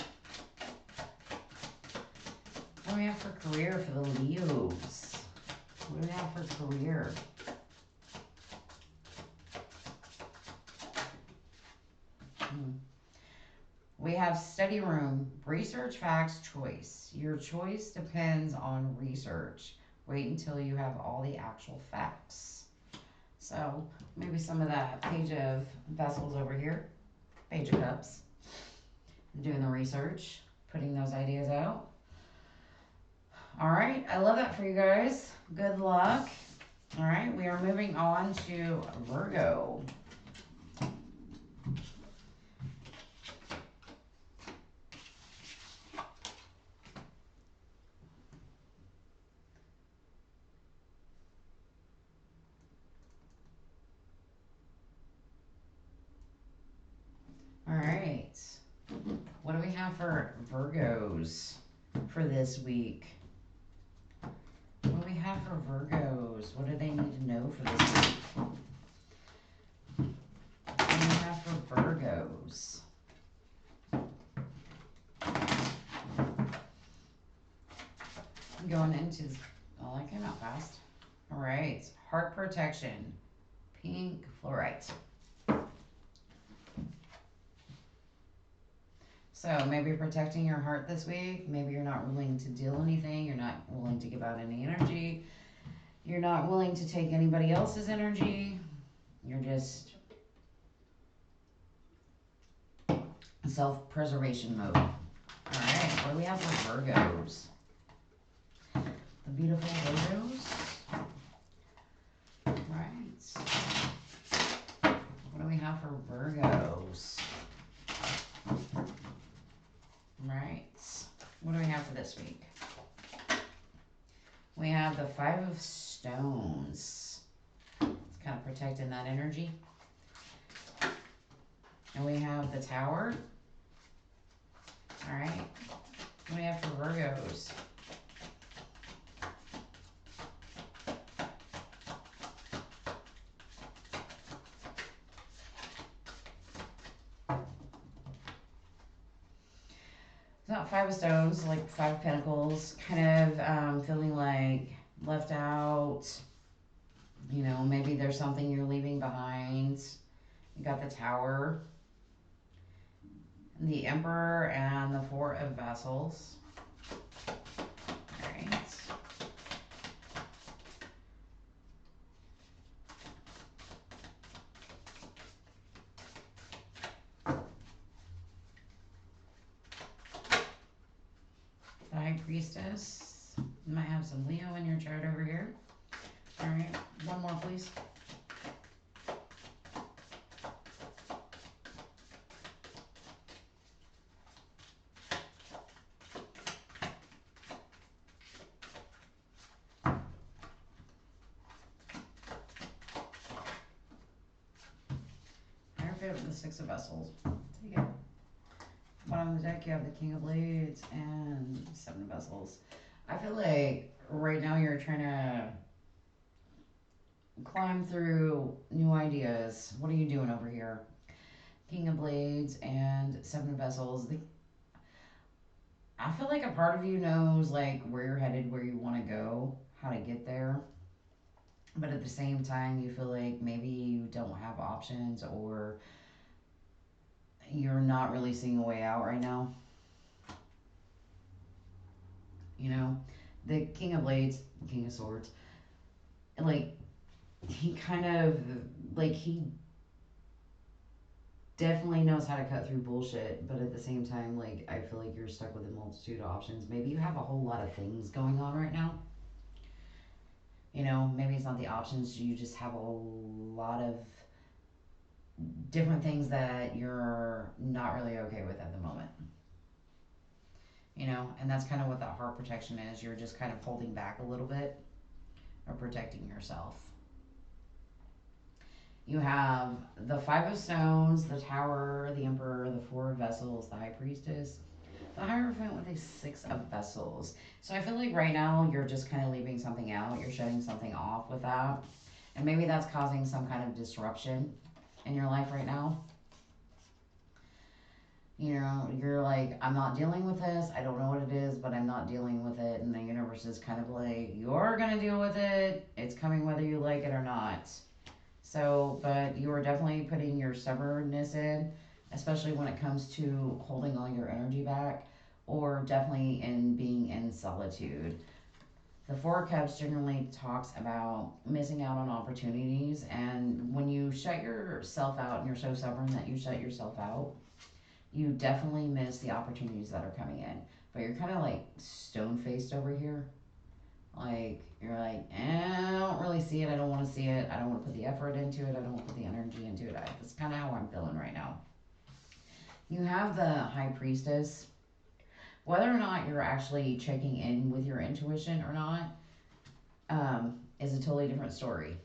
What do we have for career for the Leos? What do we have for career? We have study room, research, facts, choice. Your choice depends on research. Wait until you have all the actual facts. So maybe some of that Page of Vessels over here, Page of Cups, doing the research, putting those ideas out. All right, I love that for you guys. Good luck. All right, we are moving on to Virgo. All right, what do we have for Virgos for this week? What do we have for Virgos? What do they need to know for this week? What do we have for Virgos? Going into, oh, that came out fast. All right, heart protection, pink fluorite. So maybe you're protecting your heart this week. Maybe you're not willing to deal anything. You're not willing to give out any energy. You're not willing to take anybody else's energy. You're just self-preservation mode. All right, what do we have for Virgos? The beautiful Virgos. Right. What do we have for Virgos? Right. What do we have for this week? We have the Five of Stones. It's kind of protecting that energy. And we have the Tower. All right. What do we have for Virgos? It's not Five of Stones, like Five of Pentacles, kind of feeling like left out. You know, maybe there's something you're leaving behind. You got the Tower, the Emperor, and the Four of Vessels. All right. The High Priestess. You might have some Leo in your chart over here. All right, one more, please. Hierophant with the Six of Vessels. Take it. Bottom of the deck, you have the King of Blades and Seven of Vessels. I feel like right now you're trying to climb through new ideas. What are you doing over here? King of Blades and Seven of Vessels. I feel like a part of you knows like where you're headed, where you want to go, how to get there. But at the same time, you feel like maybe you don't have options or you're not really seeing a way out right now. You know, the King of Blades, King of Swords, like he kind of like he definitely knows how to cut through bullshit, but at the same time, like I feel like you're stuck with a multitude of options. Maybe you have a whole lot of things going on right now. You know, maybe it's not the options, you just have a lot of different things that you're not really okay with at the moment. You know, and that's kind of what that heart protection is. You're just kind of holding back a little bit or protecting yourself. You have the Five of Stones, the Tower, the Emperor, the Four of Vessels, the High Priestess, the Hierophant with a Six of Vessels. So I feel like right now you're just kind of leaving something out. You're shutting something off with that. And maybe that's causing some kind of disruption in your life right now. You know, you're like, I'm not dealing with this. I don't know what it is, but I'm not dealing with it. And the universe is kind of like, you're going to deal with it. It's coming whether you like it or not. So, but you are definitely putting your stubbornness in, especially when it comes to holding all your energy back, or definitely in being in solitude. The Four of Cups generally talks about missing out on opportunities, and when you shut yourself out and you're so stubborn that you shut yourself out, you definitely miss the opportunities that are coming in. But you're kind of like stone faced over here. Like, you're like, I don't really see it. I don't want to see it. I don't want to put the effort into it. I don't want to put the energy into it. That's kind of how I'm feeling right now. You have the High Priestess. Whether or not you're actually checking in with your intuition or not is a totally different story.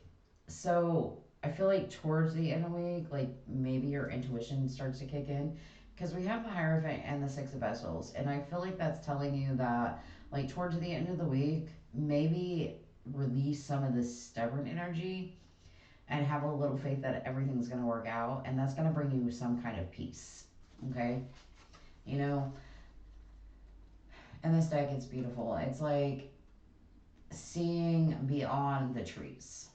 So I feel like towards the end of the week, like maybe your intuition starts to kick in because we have the Hierophant and the Six of Vessels, and I feel like that's telling you that like towards the end of the week, maybe release some of this stubborn energy and have a little faith that everything's going to work out, and that's going to bring you some kind of peace. Okay, you know. And this deck, it's beautiful. It's like seeing beyond the trees.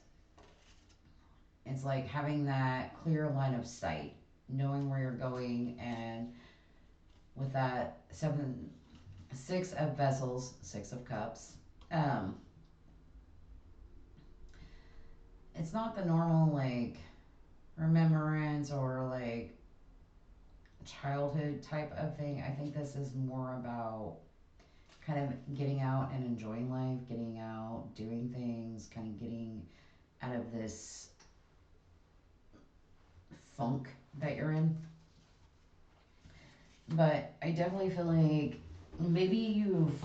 It's like having that clear line of sight, knowing where you're going, and with that Six of Vessels, Six of Cups, um, it's not the normal like remembrance or like childhood type of thing. I think this is more about kind of getting out and enjoying life, getting out, doing things, kind of getting out of this funk that you're in. But I definitely feel like maybe you've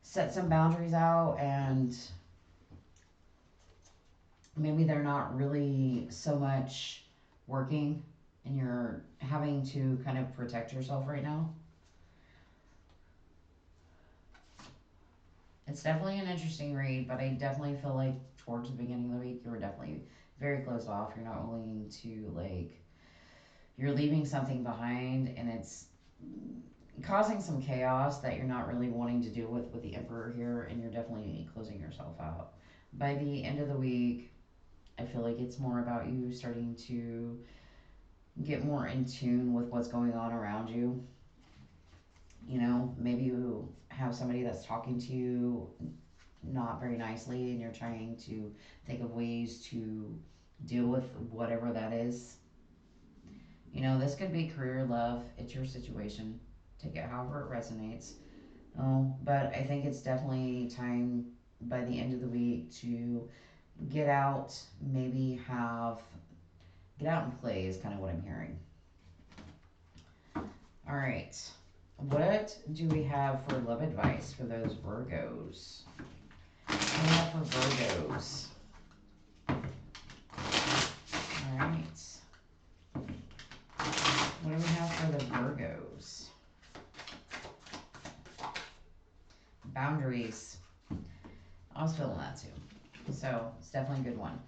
set some boundaries out and maybe they're not really so much working and you're having to kind of protect yourself right now. It's definitely an interesting read, but I definitely feel like towards the beginning of the week you were definitely very closed off. You're not willing to like you're leaving something behind and it's causing some chaos that you're not really wanting to deal with the Emperor here, and you're definitely closing yourself out. By the end of the week, I feel like it's more about you starting to get more in tune with what's going on around you. You know, maybe you have somebody that's talking to you not very nicely, and you're trying to think of ways to deal with whatever that is. You know, this could be career, love, it's your situation. Take it however it resonates. But I think it's definitely time by the end of the week to get out, maybe get out and play is kind of what I'm hearing. All right. What do we have for love advice for those Virgos? What do we have for Virgos? All right. What do we have for the Virgos? Boundaries. I was feeling that too. So it's definitely a good one.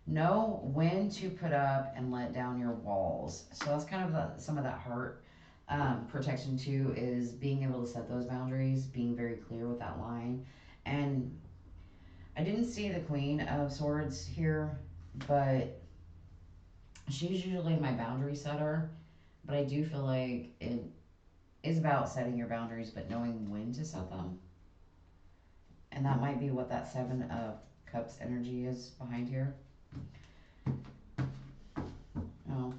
Know when to put up and let down your walls. So that's kind of some of that heart protection too, is being able to set those boundaries, being very clear with that line. And I didn't see the Queen of Swords here, but she's usually my boundary setter. But I do feel like it is about setting your boundaries, but knowing when to set them. And that might be what that Seven of Cups energy is behind here. Oh.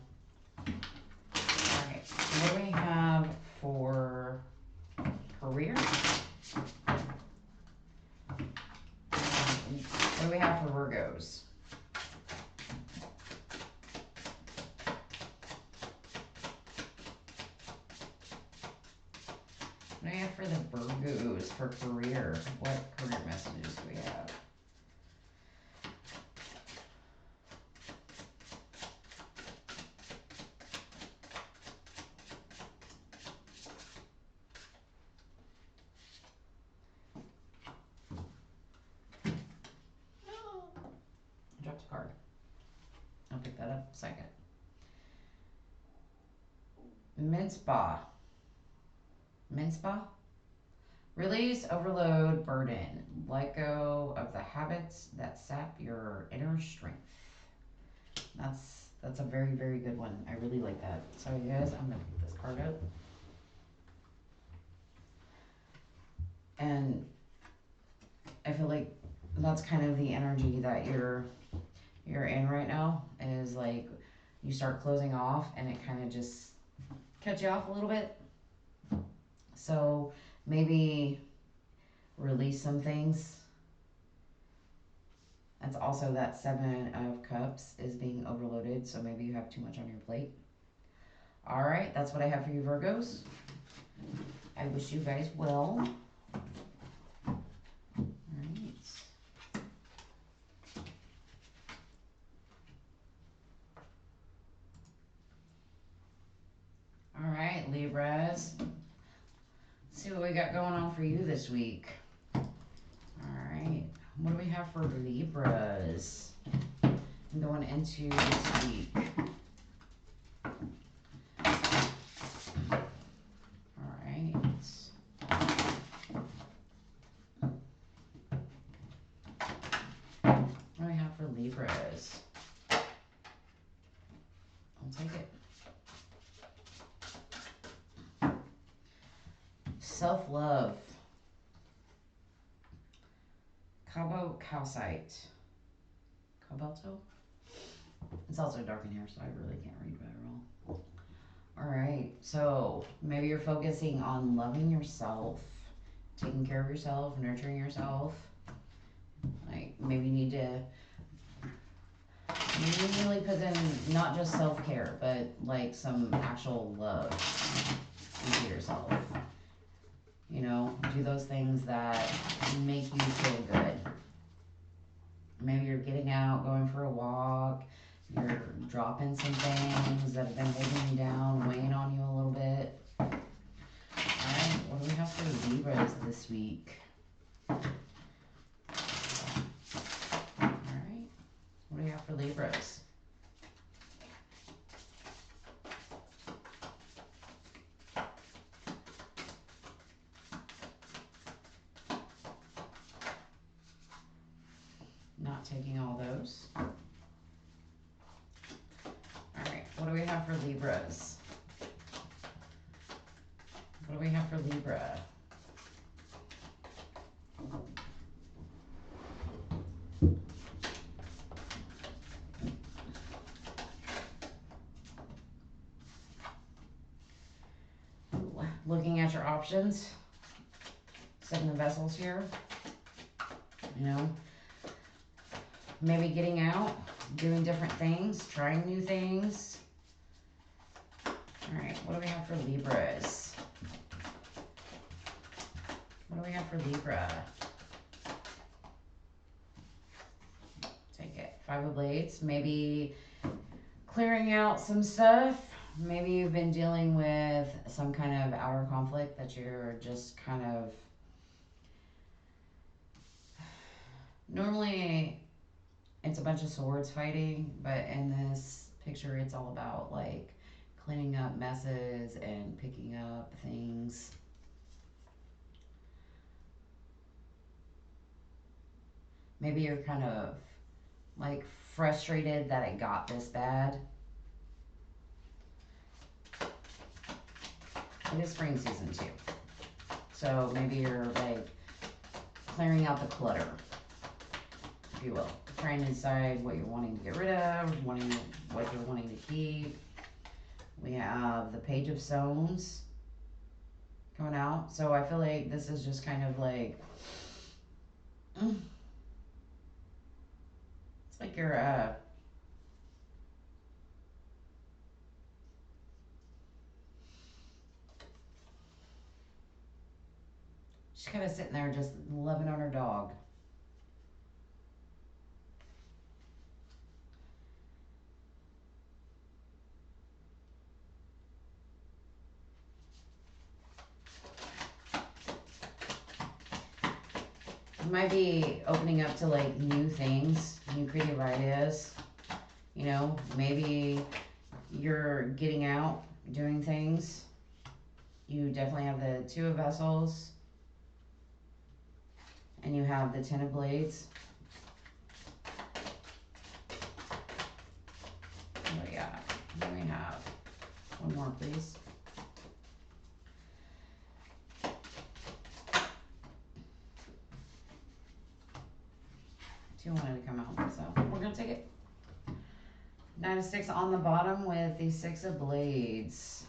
Alright. What do we have for career? What do we have for Virgos? What do we have for the Virgos for career? What career messages do we have? I dropped a card. I'll pick that up second. Minspa. Minspa? Release, overload, burden. Let go of the habits that sap your inner strength. That's a very, very good one. I really like that. Sorry guys, I'm gonna pick this card up. And I feel like that's kind of the energy that you're in right now, is like you start closing off and it kind of just cuts you off a little bit. So maybe release some things. That's also that 7 of Cups is being overloaded, so maybe you have too much on your plate. All right, that's what I have for you, Virgos. I wish you guys well. All right. All right, Libras. Let's see what we got going on for you this week. All right. What do we have for Libras going into this week? All right. What do we have for Libras? I'll take it. Self-love. Cabo calcite. Cobalto? It's also dark in here, so I really can't read very well. Alright, so maybe you're focusing on loving yourself, taking care of yourself, nurturing yourself. Like, maybe you need to really put in not just self-care, but like some actual love into yourself. You know, do those things that make you feel good. Maybe you're getting out, going for a walk, you're dropping some things that have been holding you down, weighing on you a little bit. Alright, what do we have for Libras this week? Alright, what do we have for Libras? Not taking all those. Alright, what do we have for Libras? What do we have for Libra? Looking at your options. 7 of Vessels here. You know, maybe getting out, doing different things, trying new things. Alright, what do we have for Libras? What do we have for Libra? Take it. 5 of Blades. Maybe clearing out some stuff. Maybe you've been dealing with some kind of outer conflict that you're just kind of... Normally, it's a bunch of swords fighting, but in this picture, it's all about like cleaning up messes and picking up things. Maybe you're kind of like frustrated that it got this bad. It is spring season too. So maybe you're like clearing out the clutter, if you will. Trying to decide what you're wanting to get rid of, what you're wanting to keep. We have the Page of Stones coming out. So I feel like this is just kind of like... It's like you're just kind of sitting there just loving on her dog. You might be opening up to like new things, new creative ideas. You know, maybe you're getting out, doing things. You definitely have the 2 of Vessels. And you have the 10 of Blades. What do we got? What do we have? One more, please. Two wanted to come out, so we're gonna take it. Nine of Six on the bottom with the Six of Blades.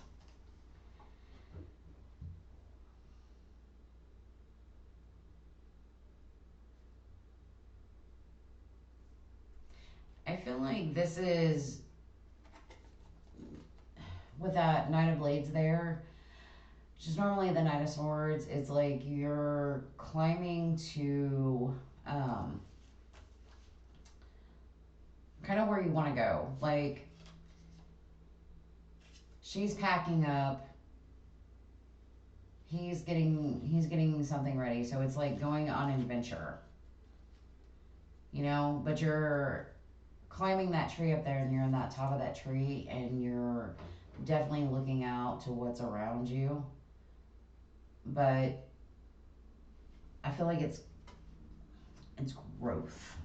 I feel like this is, with that Nine of Blades there, which is normally the Nine of Swords, it's like you're climbing to kind of where you want to go. Like, she's packing up, he's getting something ready, so it's like going on an adventure, you know. But you're climbing that tree up there, and you're in that top of that tree, and you're definitely looking out to what's around you. But I feel like it's growth.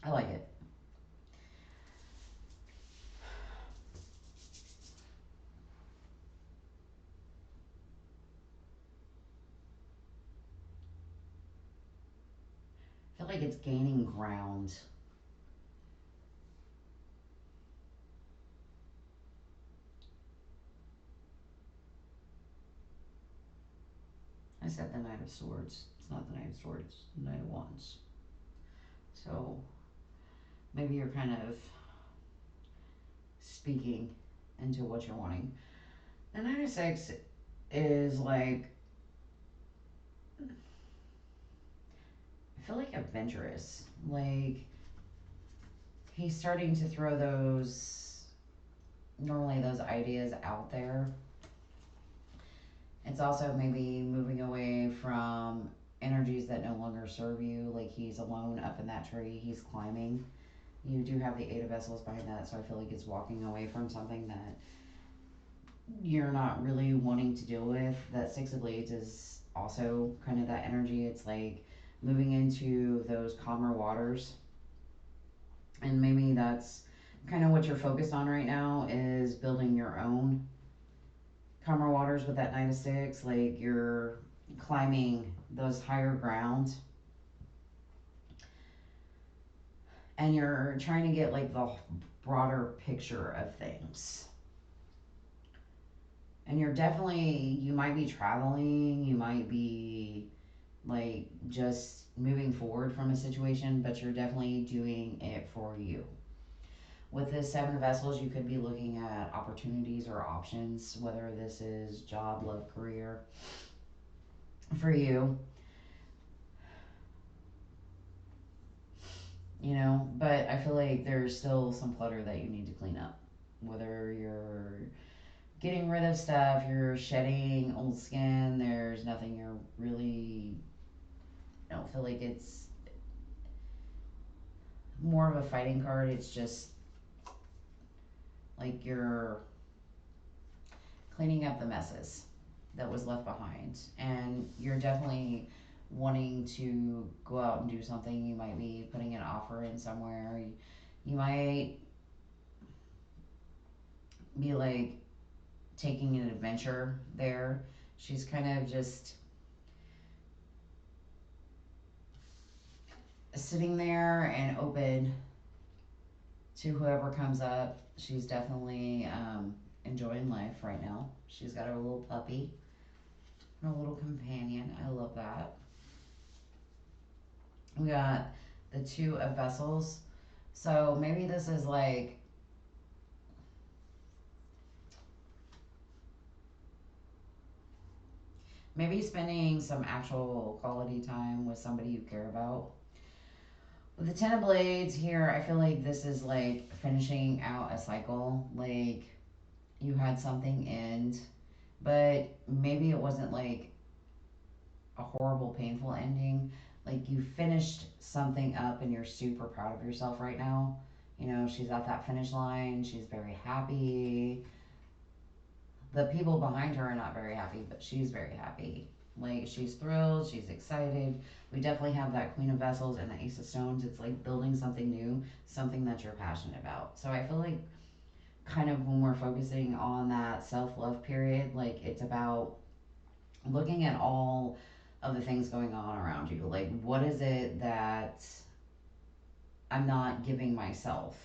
I like it. I feel like it's gaining ground. I said the Knight of Swords. It's not the Knight of Swords, it's the Knight of Wands. So maybe you're kind of speaking into what you're wanting. The Knight of Six is like, I feel like adventurous. Like, he's starting to throw those, normally those ideas out there. It's also maybe moving away from energies that no longer serve you. Like, he's alone up in that tree, he's climbing. You do have the Eight of Vessels behind that, so I feel like it's walking away from something that you're not really wanting to deal with. That Six of Blades is also kind of that energy. It's like moving into those calmer waters. And maybe that's kind of what you're focused on right now, is building your own calmer waters with that Nine of Six. Like, you're climbing those higher ground, and you're trying to get like the broader picture of things. And you're definitely, you might be traveling, you might be like just moving forward from a situation, but you're definitely doing it for you. With this Seven of Vessels, you could be looking at opportunities or options, whether this is job, love, career for you, you know. But I feel like there's still some clutter that you need to clean up. Whether you're getting rid of stuff, you're shedding old skin, there's nothing you're really, I don't feel like it's more of a fighting card. It's just like you're cleaning up the messes that was left behind, and you're definitely wanting to go out and do something. You might be putting an offer in somewhere. You might be like taking an adventure there. She's kind of just sitting there and open to whoever comes up. She's definitely enjoying life right now. She's got her little puppy, her little companion. I love that. We got the Two of Vessels. So maybe this is like, maybe spending some actual quality time with somebody you care about. With the Ten of Blades here, I feel like this is like finishing out a cycle. Like, you had something end, but maybe it wasn't like a horrible, painful ending. Like, you finished something up and you're super proud of yourself right now. You know, she's at that finish line. She's very happy. The people behind her are not very happy, but she's very happy. Like, she's thrilled, she's excited. We definitely have that Queen of Vessels and the Ace of Stones. It's like building something new, something that you're passionate about. So I feel like kind of when we're focusing on that self-love period, like it's about looking at all of the things going on around you. Like, what is it that I'm not giving myself?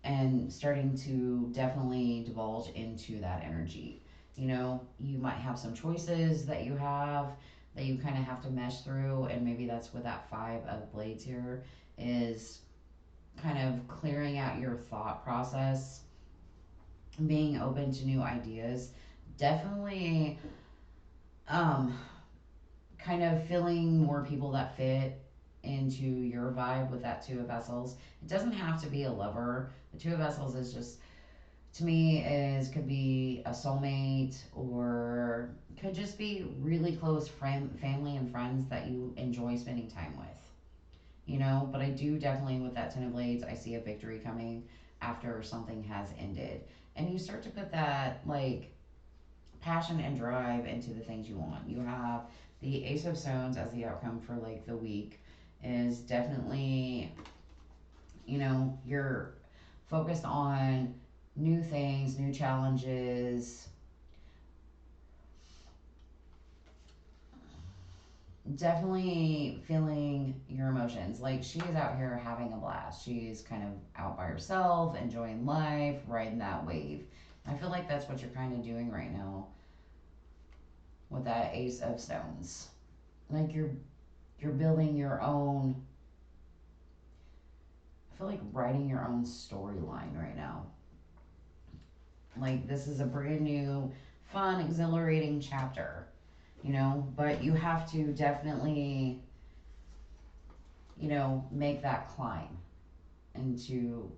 And starting to definitely divulge into that energy. You know, you might have some choices that you have that you kind of have to mesh through, and maybe that's what that Five of Blades here is, kind of clearing out your thought process, being open to new ideas. Definitely um, kind of feeling more people that fit into your vibe with that Two of Vessels. It doesn't have to be a lover. The Two of Vessels is just, to me, is could be a soulmate, or could just be really close family and friends that you enjoy spending time with. You know, but I do definitely, with that Ten of Blades, I see a victory coming after something has ended. And you start to put that, like, passion and drive into the things you want. You have the Ace of Stones as the outcome for like the week, is definitely, you know, you're focused on new things, new challenges, definitely feeling your emotions. Like, she is out here having a blast. She's kind of out by herself, enjoying life, riding that wave. I feel like that's what you're kind of doing right now with that Ace of Stones. Like, you're building your own, I feel like writing your own storyline right now. Like, this is a brand new, fun, exhilarating chapter, you know, but you have to definitely, you know, make that climb into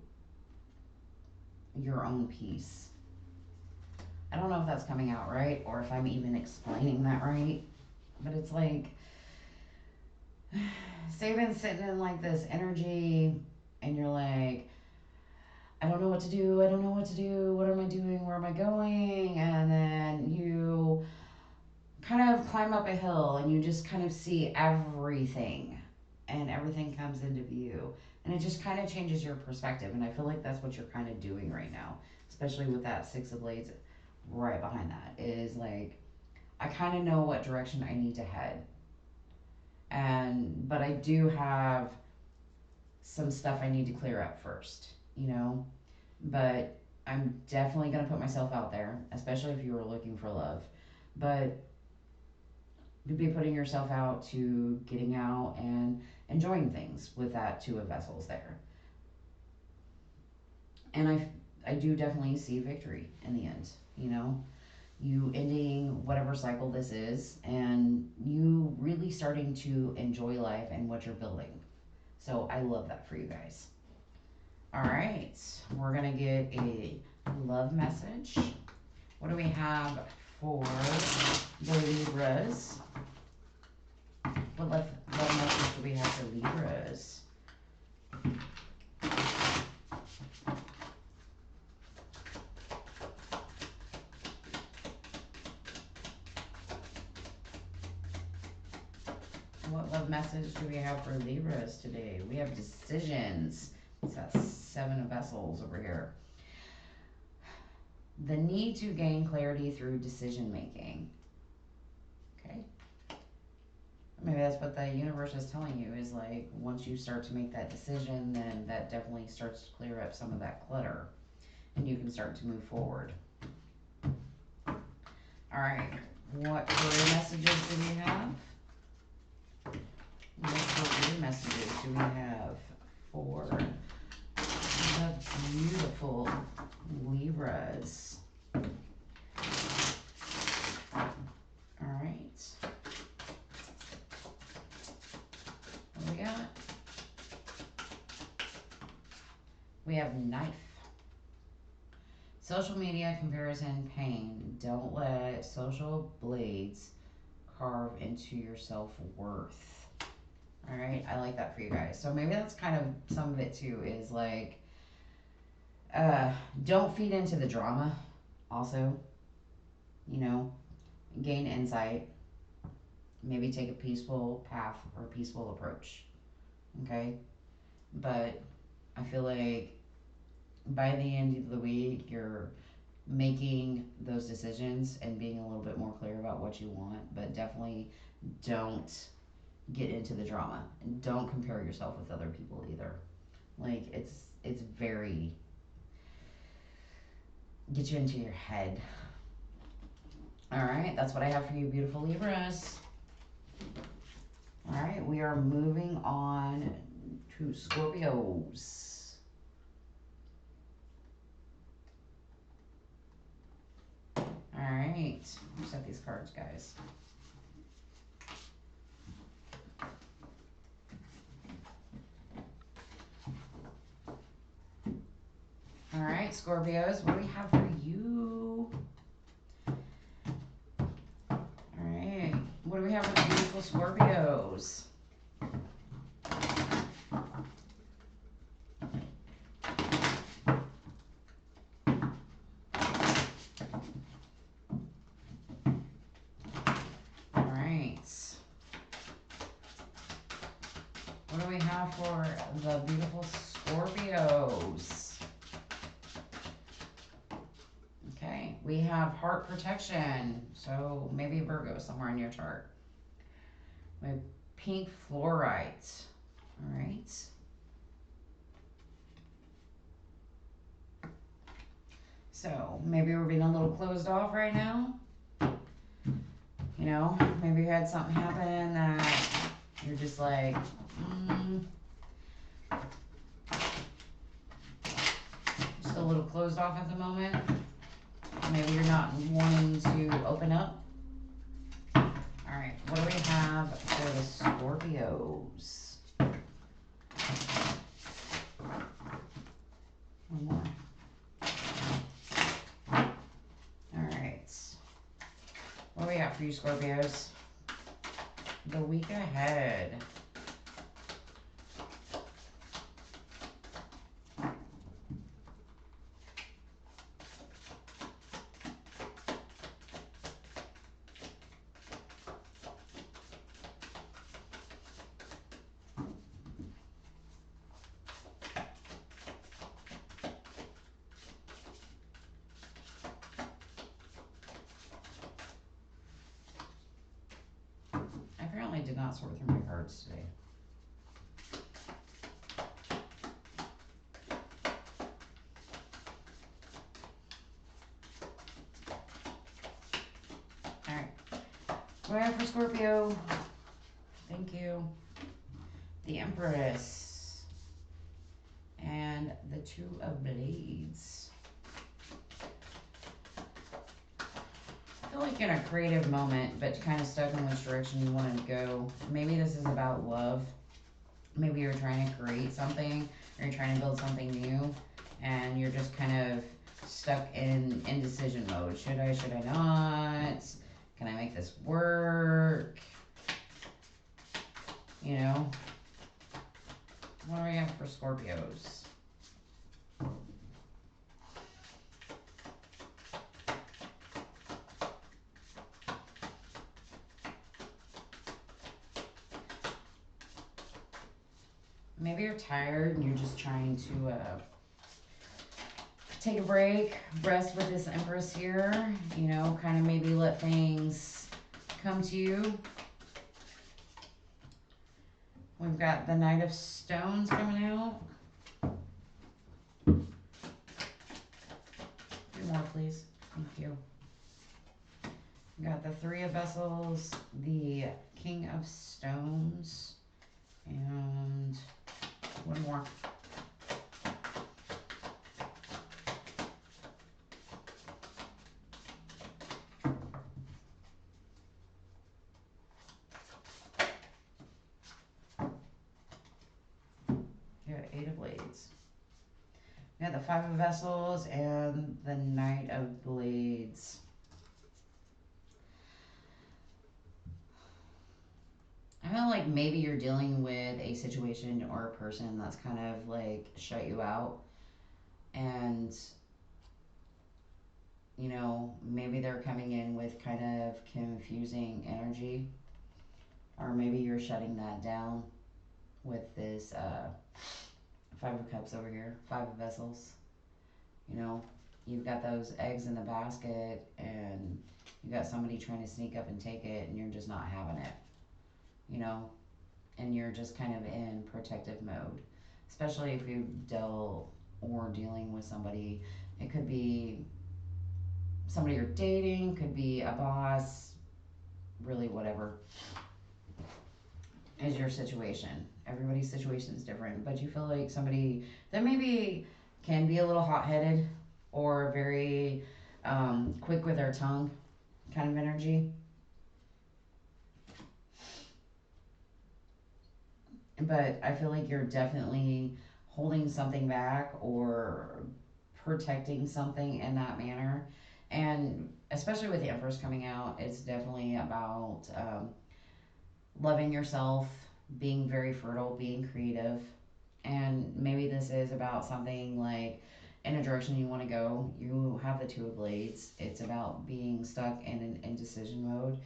your own peace. I don't know if that's coming out right, or if I'm even explaining that right, but it's like, say you've been sitting in like this energy and you're like, I don't know what to do, I don't know what to do, what am I doing, where am I going? And then you kind of climb up a hill and you just kind of see everything, and everything comes into view. And it just kind of changes your perspective. And I feel like that's what you're kind of doing right now, especially with that Six of Blades right behind that. Is like, I kind of know what direction I need to head. But I do have some stuff I need to clear up first, you know? But I'm definitely going to put myself out there, especially if you were looking for love. But you'd be putting yourself out to getting out and enjoying things with that Two of Vessels there. And I do definitely see victory in the end, you know? You ending whatever cycle this is, and you really starting to enjoy life and what you're building. So I love that for you guys. All right, we're gonna get a love message. What do we have for the Libras? What love message do we have for Libras? What love message do we have for Libras today? We have decisions. It's that Seven of Vessels over here. The need to gain clarity through decision making. Okay. Maybe that's what the universe is telling you, is like, once you start to make that decision, then that definitely starts to clear up some of that clutter and you can start to move forward. All right. What career messages do we have? What career messages do we have for the beautiful Libras? All right. What do we got? We have Knife. Social media, comparison, pain. Don't let social blades carve into your self-worth. All right, I like that for you guys. So maybe that's kind of some of it too, is like, don't feed into the drama also, you know, gain insight, maybe take a peaceful path or a peaceful approach, okay? But I feel like by the end of the week, you're making those decisions and being a little bit more clear about what you want, but definitely don't get into the drama and don't compare yourself with other people either. Like it's very get you into your head. All right, that's what I have for you, beautiful Libras. All right, we are moving on to Scorpios. All right, set these cards, guys. All right, Scorpios, what do we have for you? All right, what do we have for the beautiful Scorpios? All right. What do we have for the beautiful Scorpios? Okay, we have heart protection, so maybe Virgo somewhere in your chart. We have pink fluorite. All right. So maybe we're being a little closed off right now. You know, maybe you had something happen that you're just like, just a little closed off at the moment. Maybe you're not wanting to open up. All right, what do we have for the Scorpios? One more. All right. What do we got for you, Scorpios? The week ahead. I did not sort through my cards today. All right. What do I have for Scorpio? Thank you. The Empress. And the Two of Blades. I feel like in a creative moment, but kind of stuck in which direction you want to go. Maybe this is about love. Maybe you're trying to create something, or you're trying to build something new, and you're just kind of stuck in indecision mode. Should I not? Can I make this work? You know? What do we have for Scorpios? Maybe you're tired and you're just trying to take a break, rest with this Empress here, you know, kind of maybe let things come to you. We've got the Knight of Stones coming out. 3 more, please. Thank you. We got the Three of Vessels, the King of Stones, and one more. You got 8 of Blades. We got the Five of Vessels and the Knight of Blades. I feel like maybe you're dealing with a situation or a person that's kind of like shut you out, and you know, maybe they're coming in with kind of confusing energy, or maybe you're shutting that down with this Five of Cups over here, Five of Vessels. You know, you've got those eggs in the basket and you got somebody trying to sneak up and take it and you're just not having it, you know, and you're just kind of in protective mode. Especially if you dealt or dealing with somebody, it could be somebody you're dating, could be a boss, really whatever is your situation. Everybody's situation is different, but you feel like somebody that maybe can be a little hot headed or very quick with their tongue kind of energy. But I feel like you're definitely holding something back or protecting something in that manner. And especially with the Empress coming out, it's definitely about loving yourself, being very fertile, being creative. And maybe this is about something like in a direction you want to go. You have the Two of Blades. It's about being stuck in an indecision mode.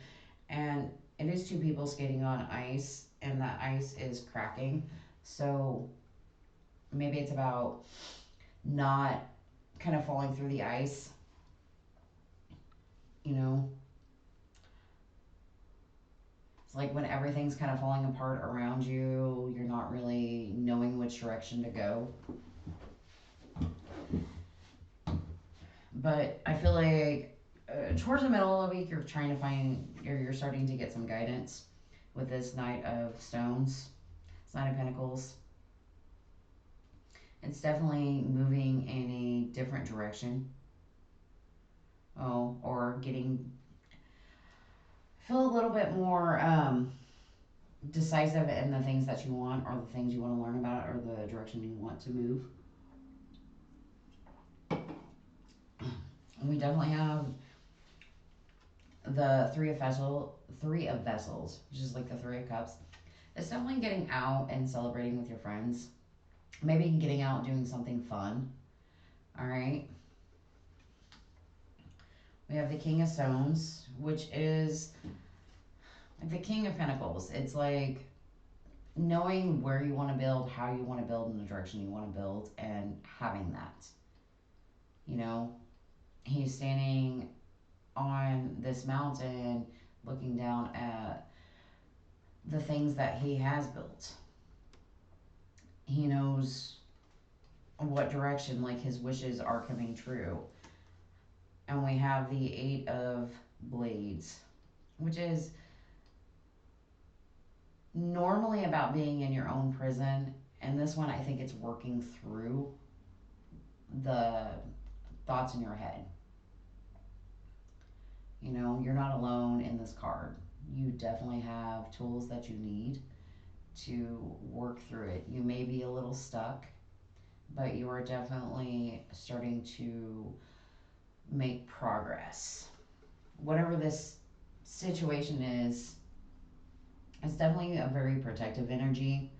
And it is two people skating on ice, and that ice is cracking. So maybe it's about not kind of falling through the ice, you know? It's like when everything's kind of falling apart around you, you're not really knowing which direction to go. But I feel like towards the middle of the week, you're trying to find, you're starting to get some guidance with this Knight of Stones, this Knight of Pentacles. It's definitely moving in a different direction. Oh, or getting, feel a little bit more decisive in the things that you want or the things you want to learn about or the direction you want to move. And we definitely have the three of vessels, which is like the Three of Cups. It's definitely getting out and celebrating with your friends. Maybe getting out doing something fun. All right. We have the King of Stones, which is like the King of Pentacles. It's like knowing where you want to build, how you want to build, and the direction you want to build, and having that. You know, he's standing on this mountain looking down at the things that he has built. He knows what direction, like his wishes are coming true. And we have the Eight of Blades, which is normally about being in your own prison. And this one, I think it's working through the thoughts in your head. You know, you're not alone in this card. You definitely have tools that you need to work through it. You may be a little stuck, but you are definitely starting to make progress. Whatever this situation is, it's definitely a very protective energy.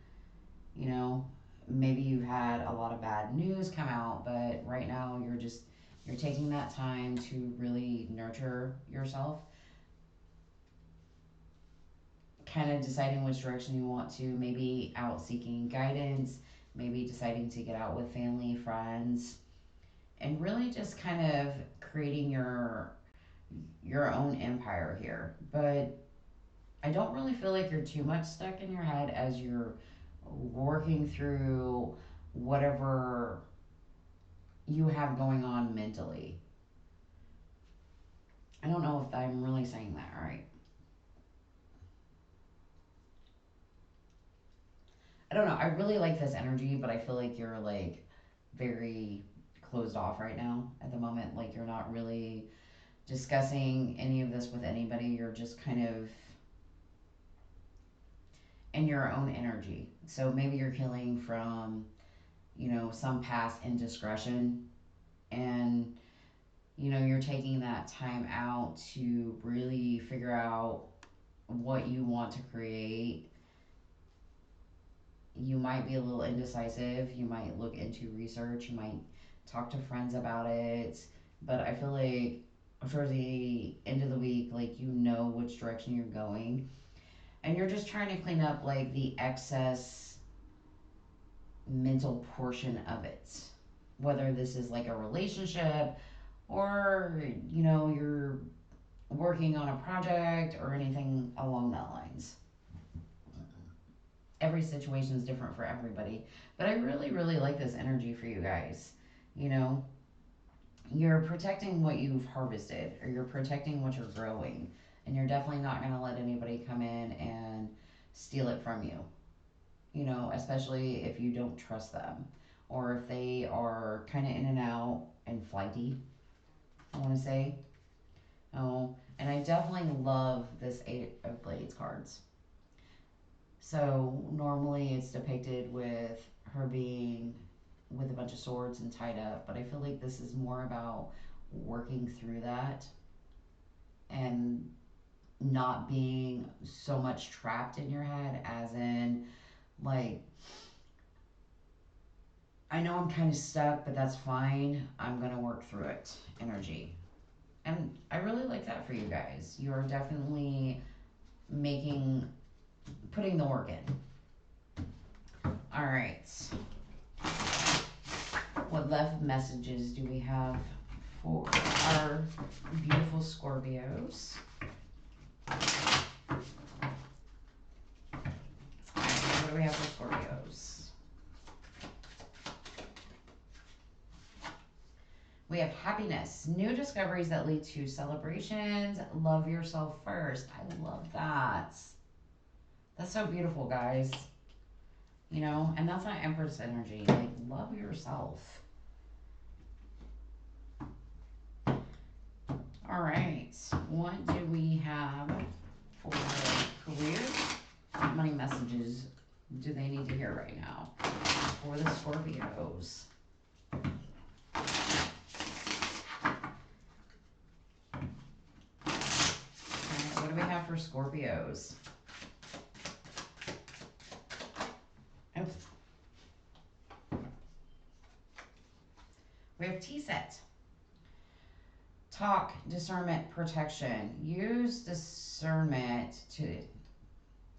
You know, maybe you've had a lot of bad news come out, but right now you're taking that time to really nurture yourself, kind of deciding which direction you want to, maybe out seeking guidance, maybe deciding to get out with family, friends, and really just kind of creating your own empire here. But I don't really feel like you're too much stuck in your head as you're working through whatever you have going on mentally. I don't know if I'm really saying that right. I don't know. I really like this energy, but I feel like you're like very closed off right now at the moment. Like you're not really discussing any of this with anybody. You're just kind of in your own energy. So maybe you're healing from, you know, some past indiscretion and you know, you're taking that time out to really figure out what you want to create. You might be a little indecisive. You might look into research. You might talk to friends about it. But I feel like towards the end of the week, like you know which direction you're going. And you're just trying to clean up like the excess mental portion of it. whether this is like a relationship or, you know, you're working on a project or anything along that lines. Every situation is different for everybody, but I really, really like this energy for you guys. You know, you're protecting what you've harvested, or you're protecting what you're growing, and you're definitely not going to let anybody come in and steal it from you. You know, especially if you don't trust them, or if they are kind of in and out and flighty, I want to say. Oh, and I definitely love this Eight of Blades cards. So normally it's depicted with her being with a bunch of swords and tied up, but I feel like this is more about working through that and not being so much trapped in your head, as in, like, I know I'm kind of stuck, but that's fine. I'm going to work through it energy. And I really like that for you guys. You are definitely making, putting the work in. All right. What left messages do we have for our beautiful Scorpios? What do we have for Scorpios? We have happiness, new discoveries that lead to celebrations, love yourself first. I love that. That's so beautiful, guys. You know, and that's not Empress energy. Like, love yourself. All right. What do we have for career? What money messages do they need to hear right now for the Scorpios? What do we have for Scorpios? Oops. We have T-set. Talk, discernment, protection. Use discernment to,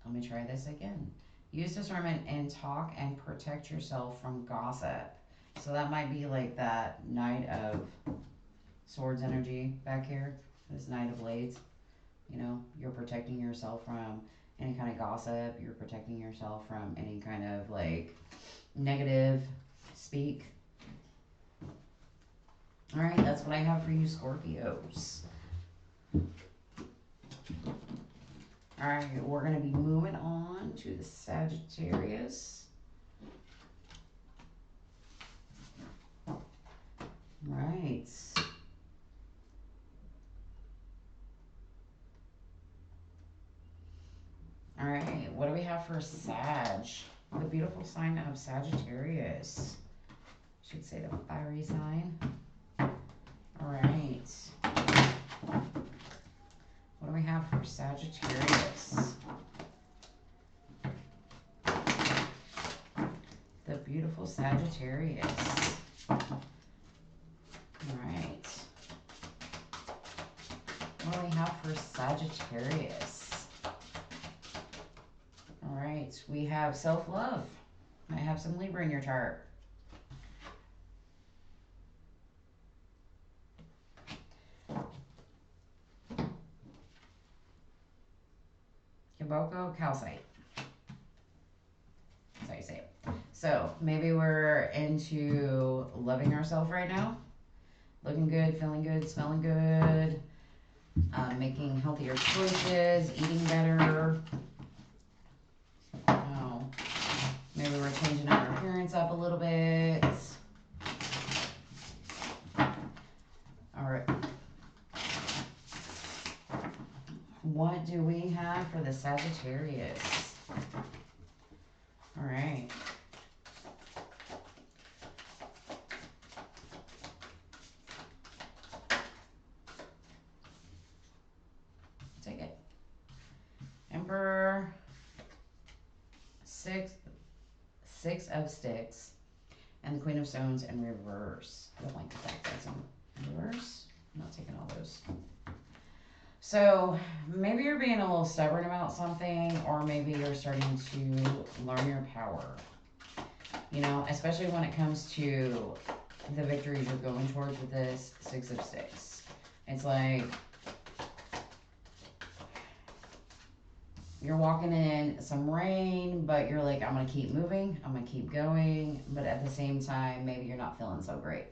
let me try this again. Use discernment and talk and protect yourself from gossip. So that might be like that Knight of Swords energy back here. This Knight of Blades. You know, you're protecting yourself from any kind of gossip. You're protecting yourself from any kind of like negative speak. All right, that's what I have for you, Scorpios. All right, we're going to be moving on to the Sagittarius. Right. All right, what do we have for Sag? The beautiful sign of Sagittarius. Should say the fiery sign. All right. What do we have for Sagittarius? The beautiful Sagittarius. All right. What do we have for Sagittarius? All right. We have self-love. Might have some Libra in your chart. Boko calcite. That's how you say it. So maybe we're into loving ourselves right now. Looking good, feeling good, smelling good. Making healthier choices, eating better. Oh, maybe we're changing our appearance up a little bit. All right. What do we have for the Sagittarius? All right. Take it. Emperor, six of sticks, and the Queen of Stones in reverse. I don't like the fact that's in reverse. I'm not taking all those. So maybe you're being a little stubborn about something, or maybe you're starting to learn your power. You know, especially when it comes to the victories you're going towards with this Six of Sticks. It's like you're walking in some rain, but you're like, I'm going to keep moving, I'm going to keep going. But at the same time, maybe you're not feeling so great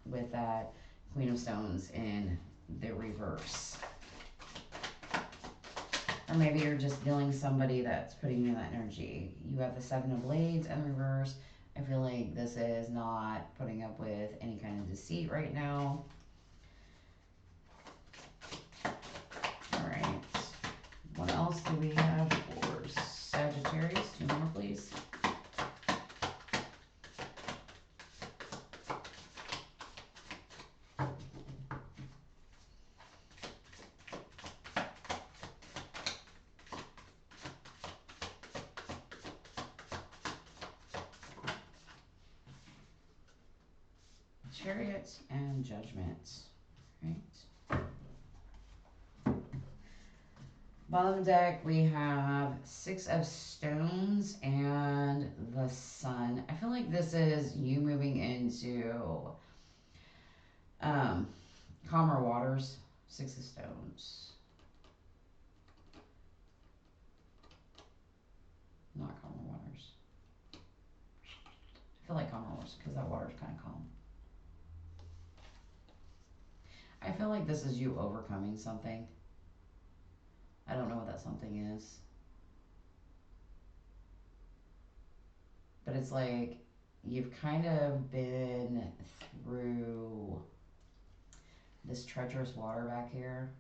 with that Queen of Stones in the reverse. Or maybe you're just dealing with somebody that's putting you in that energy. You have the Seven of Blades in reverse. I feel like this is not putting up with any kind of deceit right now. Alright. What else do we have for Sagittarius? Two more, please. Chariot and Judgment. Right. Bottom of the deck, we have Six of Stones and the Sun. I feel like this is you moving into calmer waters. Six of Stones. Not calmer waters. I feel like calmer waters because that water is kind of calm. I feel like this is you overcoming something. I don't know what that something is. But it's like you've kind of been through this treacherous water back here.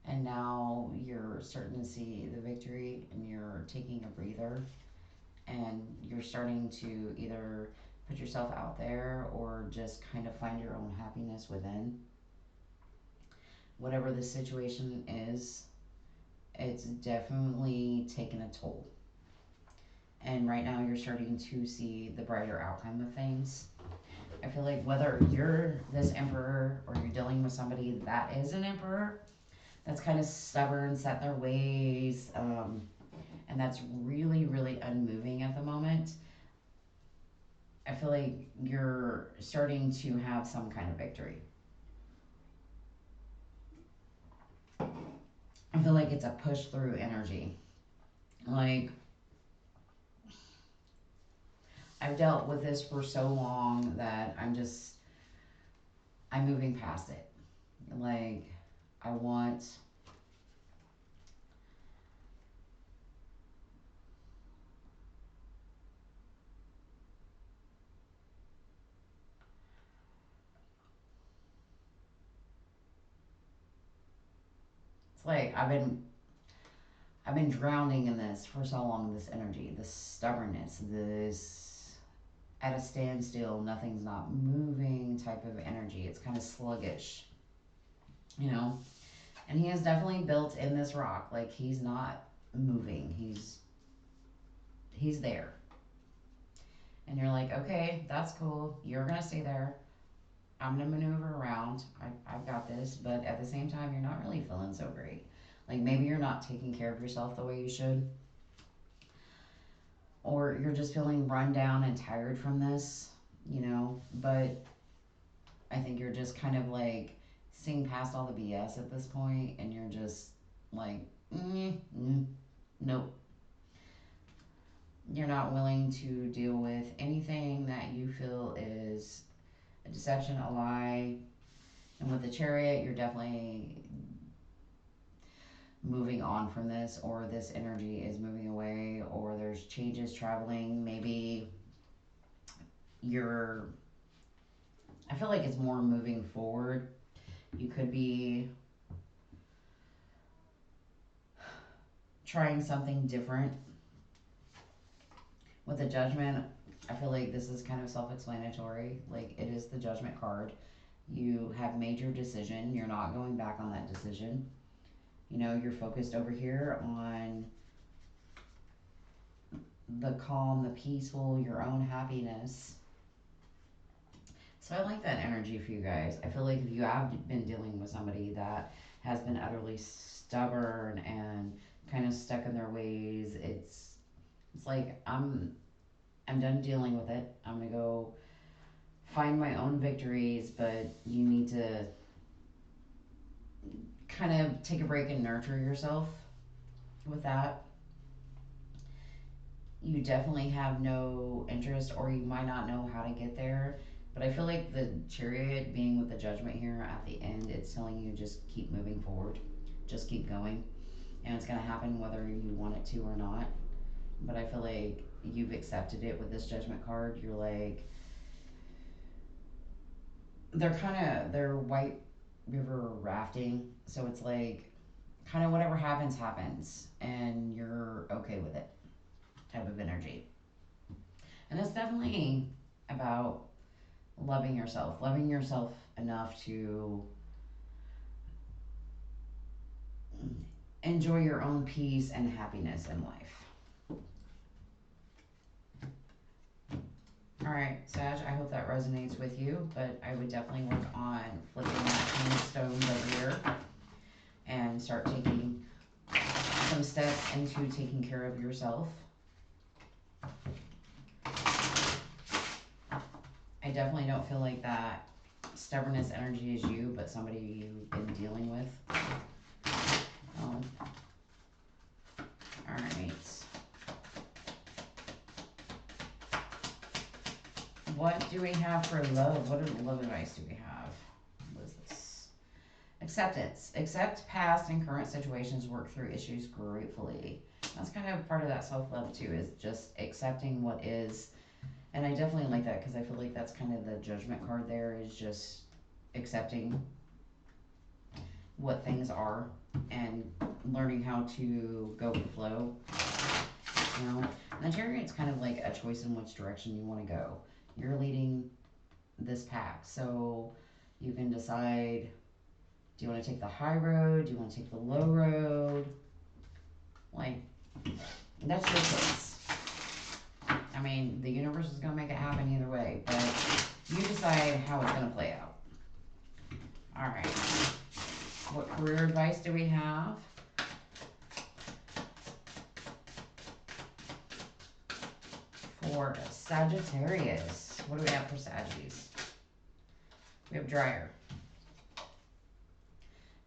And now you're starting to see the victory and you're taking a breather. And you're starting to either put yourself out there or just kind of find your own happiness within. Whatever the situation is, it's definitely taken a toll. And right now you're starting to see the brighter outcome of things. I feel like whether you're this emperor or you're dealing with somebody that is an emperor, that's kind of stubborn, set in their ways, and that's really, really unmoving at the moment. I feel like you're starting to have some kind of victory. I feel like it's a push through energy. Like, I've dealt with this for so long that I'm moving past it. Like, I want it's like I've been drowning in this for so long, this energy, this stubbornness, this at a standstill, nothing's not moving type of energy. It's kind of sluggish, you know? And he is definitely built in this rock. Like, he's not moving. He's there. And you're like, okay, that's cool. You're going to stay there. I'm going to maneuver around. I've got this. But at the same time, you're not really feeling so great. Like, maybe you're not taking care of yourself the way you should. Or you're just feeling run down and tired from this, you know. But I think you're just kind of like seeing past all the BS at this point. And you're just like, nope. You're not willing to deal with anything that you feel is a deception, a lie. And with the Chariot, you're definitely moving on from this, or this energy is moving away, or there's changes traveling. Maybe I feel like it's more moving forward. You could be trying something different. With the Judgment, I feel like this is kind of self-explanatory. Like, it is the Judgment card. You have made your decision. You're not going back on that decision. You know, you're focused over here on the calm, the peaceful, your own happiness. So I like that energy for you guys. I feel like if you have been dealing with somebody that has been utterly stubborn and kind of stuck in their ways, it's like I'm done dealing with it. I'm gonna go find my own victories, but you need to kind of take a break and nurture yourself with that. You definitely have no interest, or you might not know how to get there. But I feel like the Chariot being with the Judgment here at the end, it's telling you just keep moving forward, just keep going, and it's going to happen whether you want it to or not. But I feel like you've accepted it with this Judgment card. You're like, they're White River rafting, so it's like kind of whatever happens, happens, and you're okay with it type of energy. And it's definitely about loving yourself enough to enjoy your own peace and happiness in life. Alright, Sag, I hope that resonates with you, but I would definitely work on flipping that King of Stones over here and start taking some steps into taking care of yourself. I definitely don't feel like that stubbornness energy is you, but somebody you've been dealing with. Alright. What do we have for love? What love advice do we have? What is this? Acceptance. Accept past and current situations. Work through issues gratefully. That's kind of part of that self-love too, is just accepting what is. And I definitely like that because I feel like that's kind of the Judgment card there, is just accepting what things are and learning how to go with the flow. You know, and the Chariot's kind of like a choice in which direction you want to go. You're leading this pack, so you can decide, do you want to take the high road? Do you want to take the low road? Like, that's your choice. I mean, the universe is going to make it happen either way, but you decide how it's going to play out. Alright. What career advice do we have? For Sagittarius. What do we have for Saggies? We have Dryer.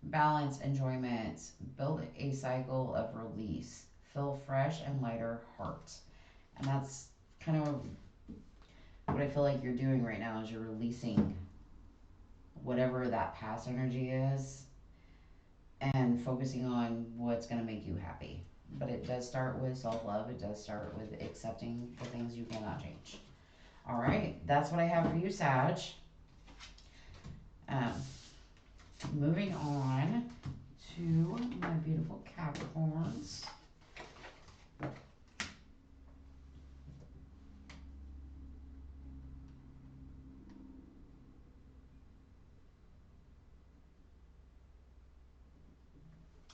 Balance, enjoyment. Build a cycle of release. Feel fresh and lighter heart. And that's kind of what I feel like you're doing right now, is you're releasing whatever that past energy is and focusing on what's going to make you happy. But it does start with self-love. It does start with accepting the things you cannot change. All right, that's what I have for you, Sag. Moving on to my beautiful Capricorns.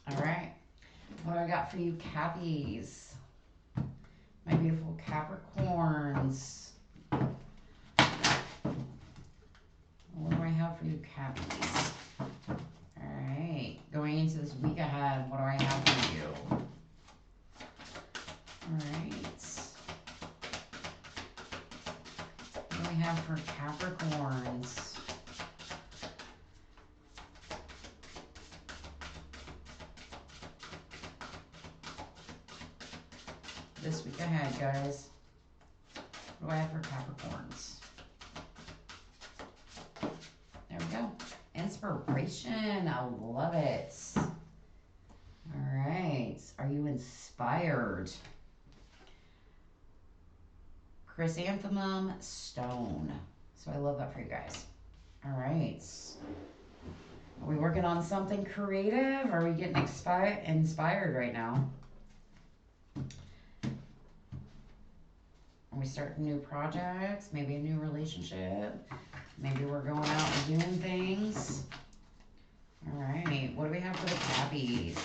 All right, what do I got for you, Cappies? My beautiful Capricorns. What do I have for you, Cappies? Alright, going into this week ahead, what do I have for you? Alright. What do we have for Capricorns? This week ahead, guys. What do I have for Capricorns? There we go. Inspiration. I love it. All right. Are you inspired? Chrysanthemum stone. So I love that for you guys. All right. Are we working on something creative? Are we getting inspired right now? Are we starting new projects? Maybe a new relationship? Maybe we're going out and doing things. All right, what do we have for the Cappies?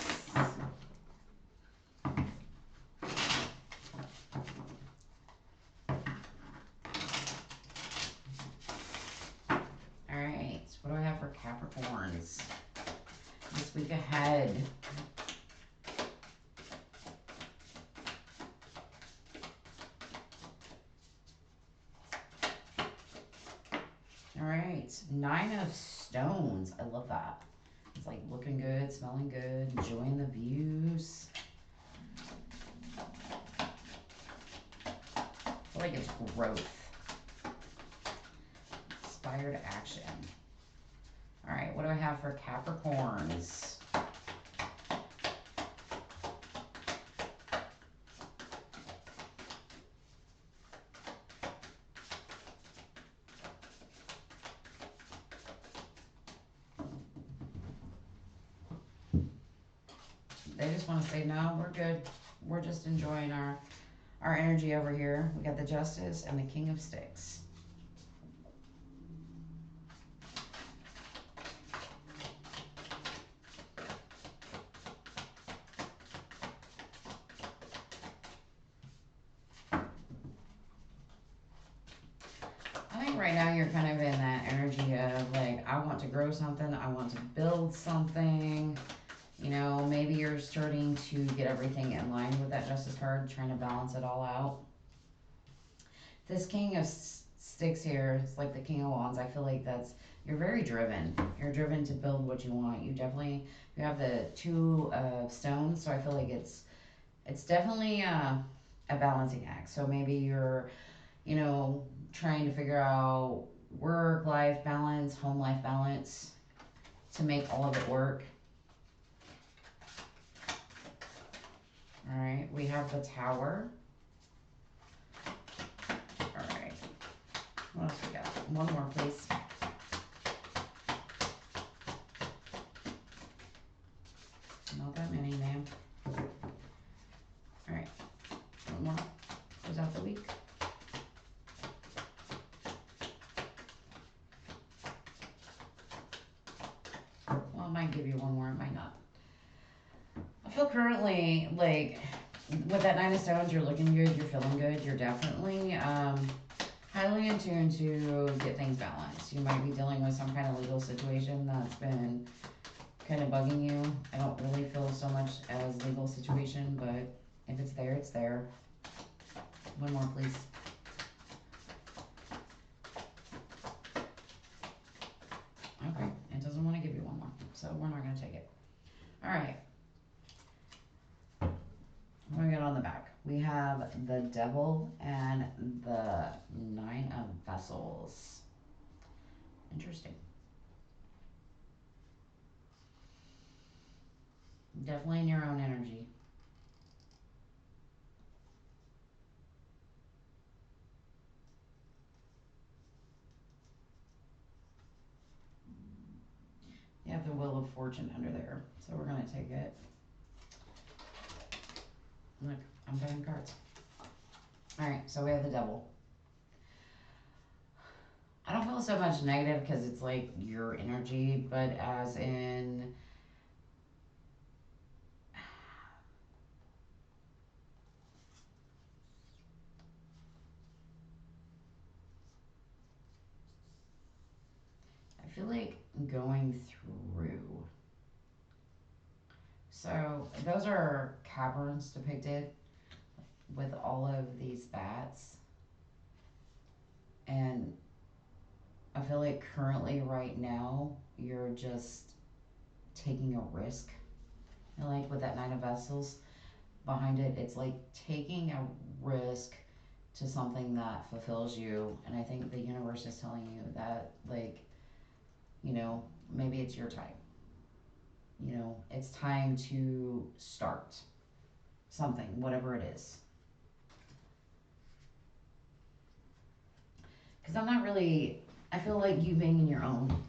All right, what do I have for Capricorns this week ahead? All right, 9 of Stones. I love that. It's like looking good, smelling good, enjoying the views. I feel like it's growth. Inspired action. All right, what do I have for Capricorns? They just want to say, no, we're good. We're just enjoying our energy over here. We got the Justice and the King of Sticks. I think right now you're kind of in that energy of like, I want to grow something, I want to build something. You know, maybe you're starting to get everything in line with that Justice card, trying to balance it all out. This King of Sticks here, it's like the King of Wands. I feel like you're very driven. You're driven to build what you want. You have the Two of Stones, so I feel like it's definitely a balancing act. So maybe you're, you know, trying to figure out work-life balance, home-life balance to make all of it work. All right, we have the Tower. All right, what else we got? One more, please. Not that many, ma'am. All right, one more. Close out the week. Well, it might give you one more, it might not. I feel currently, like, with that Nine of Stones, you're looking good, you're feeling good, you're definitely highly in tune to get things balanced. You might be dealing with some kind of legal situation that's been kind of bugging you. I don't really feel so much as legal situation, but if it's there, it's there. One more, please. Okay, it doesn't want to give you one more, so we're not going to take it. All right. What do we got on the back? We have the Devil and the Nine of Vessels. Interesting. Definitely in your own energy. You have the Wheel of Fortune under there, so we're going to take it. Look, I'm playing cards. Alright, so we have the Devil. I don't feel so much negative because it's like your energy, but as in, I feel like going through. So those are caverns depicted with all of these bats. And I feel like currently right now you're just taking a risk. And like with that Nine of Vessels behind it, it's like taking a risk to something that fulfills you. And I think the universe is telling you that, like, you know, maybe it's your time. You know, it's time to start something, whatever it is. Because I'm not really, I feel like you being in your own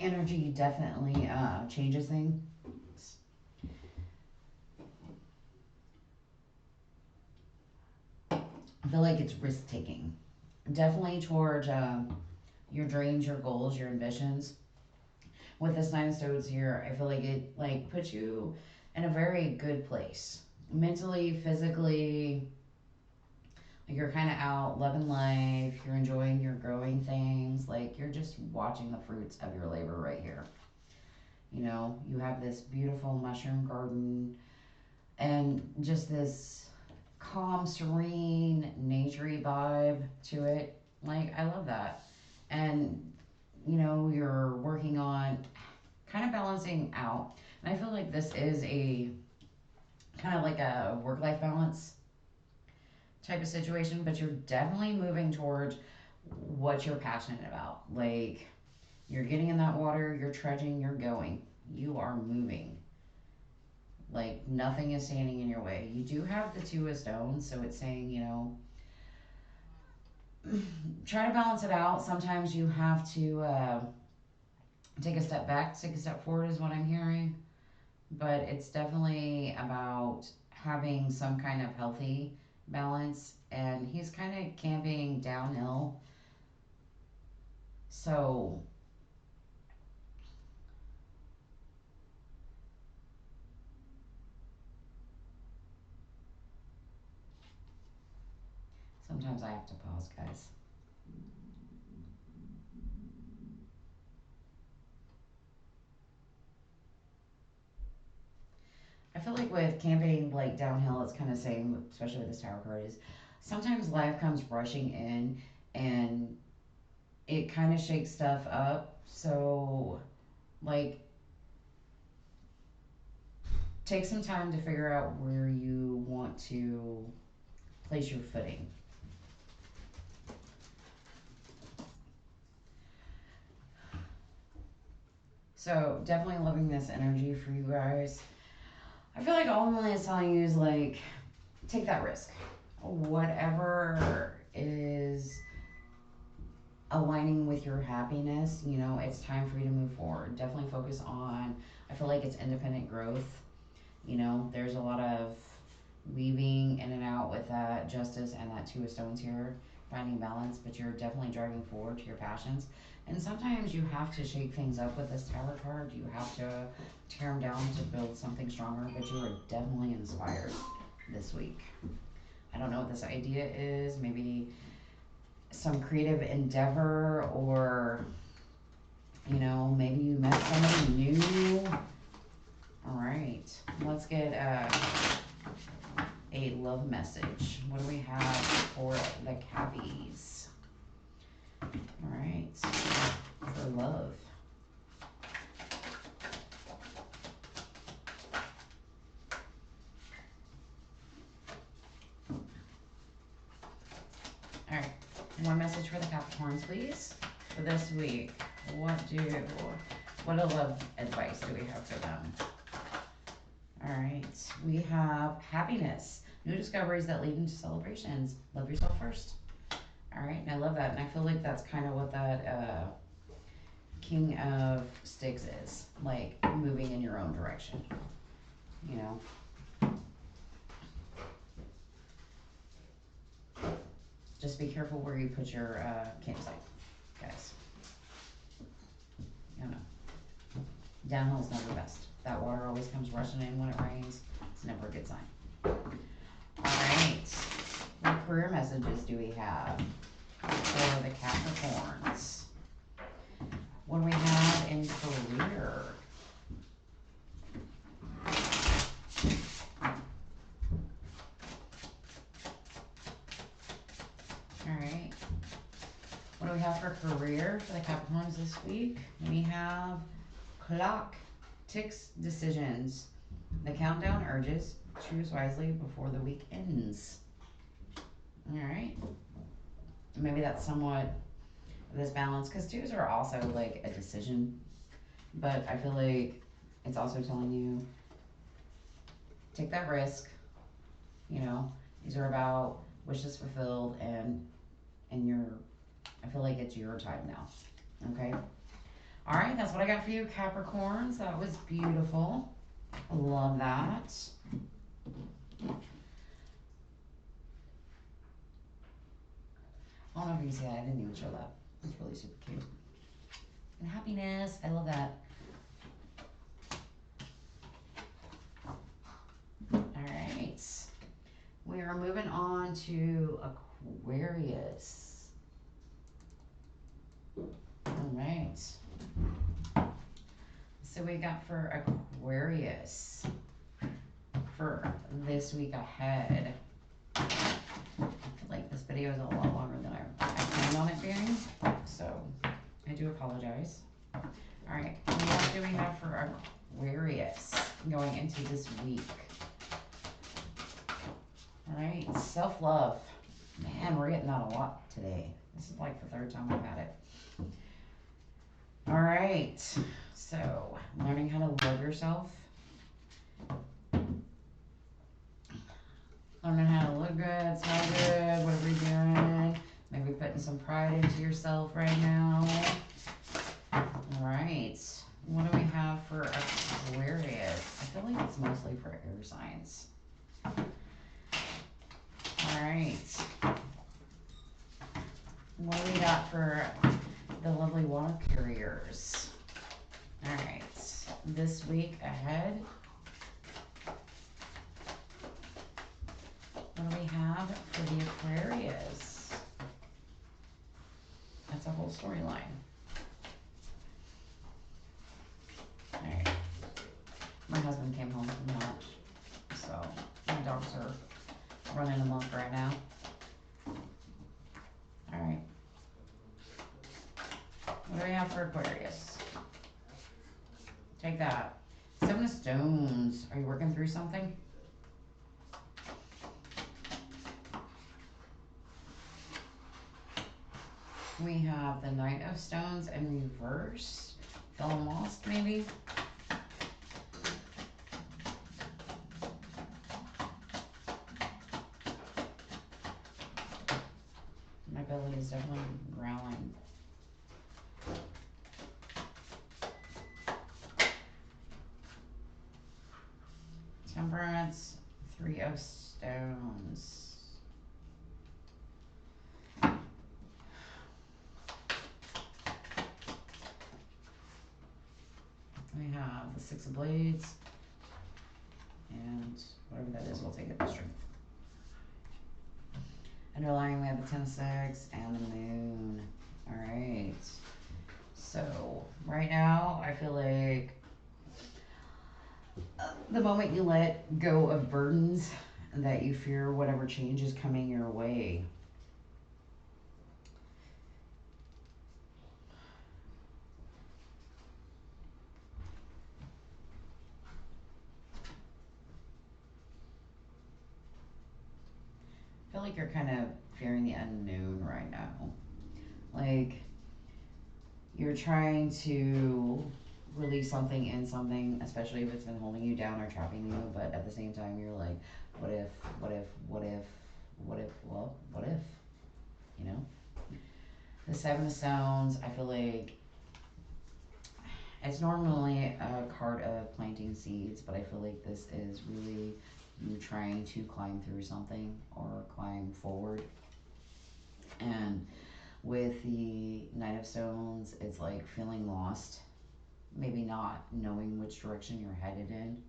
energy definitely changes things. I feel like it's risk taking. Definitely towards your dreams, your goals, your ambitions. With this Nine of Stones here, I feel like it like puts you in a very good place. Mentally, physically, like you're kind of out loving life, you're enjoying your growing things, like you're just watching the fruits of your labor right here. You know, you have this beautiful mushroom garden and just this calm, serene, naturey vibe to it. Like, I love that. And you know, you're working on kind of balancing out. And I feel like this is a kind of like a work-life balance type of situation, but you're definitely moving towards what you're passionate about. Like, you're getting in that water, you're trudging, you're going, you are moving. Like, nothing is standing in your way. You do have the Two of Stones, so it's saying, you know, try to balance it out. Sometimes you have to take a step back, take a step forward, is what I'm hearing. But it's definitely about having some kind of healthy balance. And he's kind of camping downhill. So sometimes I have to pause, guys. I feel like with camping like downhill, it's kind of saying, especially with this tower card, is sometimes life comes rushing in and it kind of shakes stuff up. So, like, take some time to figure out where you want to place your footing. So, definitely loving this energy for you guys. I feel like ultimately it's telling you is like, take that risk. Whatever is aligning with your happiness, you know, it's time for you to move forward. Definitely focus on, I feel like it's independent growth. You know, there's a lot of weaving in and out with that Justice and that Two of Stones here, finding balance, but you're definitely driving forward to your passions. And sometimes you have to shake things up with this Tower card. You have to tear them down to build something stronger, but you are definitely inspired this week. I don't know what this idea is. Maybe some creative endeavor, or, you know, maybe you met somebody new. All right, let's get a love message. What do we have for the Cappies? All right, for love. All right, one message for the Capricorns, please, for this week. What love advice do we have for them? All right, we have happiness, new discoveries that lead into celebrations. Love yourself first. All right, and I love that, and I feel like that's kind of what that King of Sticks is, like moving in your own direction. You know, just be careful where you put your campsite, guys. You know, downhill is never the best. That water always comes rushing in when it rains. It's never a good sign. All right, what career messages do we have for the Capricorns? What do we have in career? All right. What do we have for career for the Capricorns this week? We have clock, ticks, decisions. The countdown urges. Choose wisely before the week ends. All right. Maybe that's somewhat this balance, because twos are also like a decision, but I feel like it's also telling you take that risk. You know, these are about wishes fulfilled, and you're, I feel like it's your time now. Okay. All right, that's what I got for you, Capricorns. That was beautiful. Love that. I don't know if you can see that. I didn't even show that. It's really super cute. And happiness. I love that. All right. We are moving on to Aquarius. All right. So we got for Aquarius for this week ahead. I feel like this video is a lot longer than I planned on it being, so I do do apologize. All right, what do we have for Aquarius going into this week? All right, self-love. Man, we're getting that a lot today. This is like the third time I've had it. All right, so learning how to love yourself. Learning how to look good, smell good, whatever you're doing. Maybe putting some pride into yourself right now. All right, what do we have for Aquarius? I feel like it's mostly for air signs. All right. What do we got for the lovely water carriers? All right, this week ahead. What do we have for the Aquarius? That's a whole storyline. All right. My husband came home from lunch, so my dogs are running amok right now. All right. What do we have for Aquarius? Take that. 7 of Stones. Are you working through something? We have the Knight of Stones in reverse. Feeling lost, maybe? My belly is definitely growling. Temperance, 3 of Stones. We have the 6 of Blades, and whatever that is, we'll take it this turn. Underlying, we have the 10 of Swords and the Moon. Alright. So, right now, I feel like the moment you let go of burdens that you fear whatever change is coming your way. I feel like you're kind of fearing the unknown right now. Like, you're trying to release something in something, especially if it's been holding you down or trapping you, but at the same time, you're like, what if, what if, what if, what if, well, what if, you know? The 7 of Stones, I feel like it's normally a card of planting seeds, but I feel like this is really you trying to climb through something or climb forward. And with the Knight of Stones, it's like feeling lost, maybe not knowing which direction you're headed in,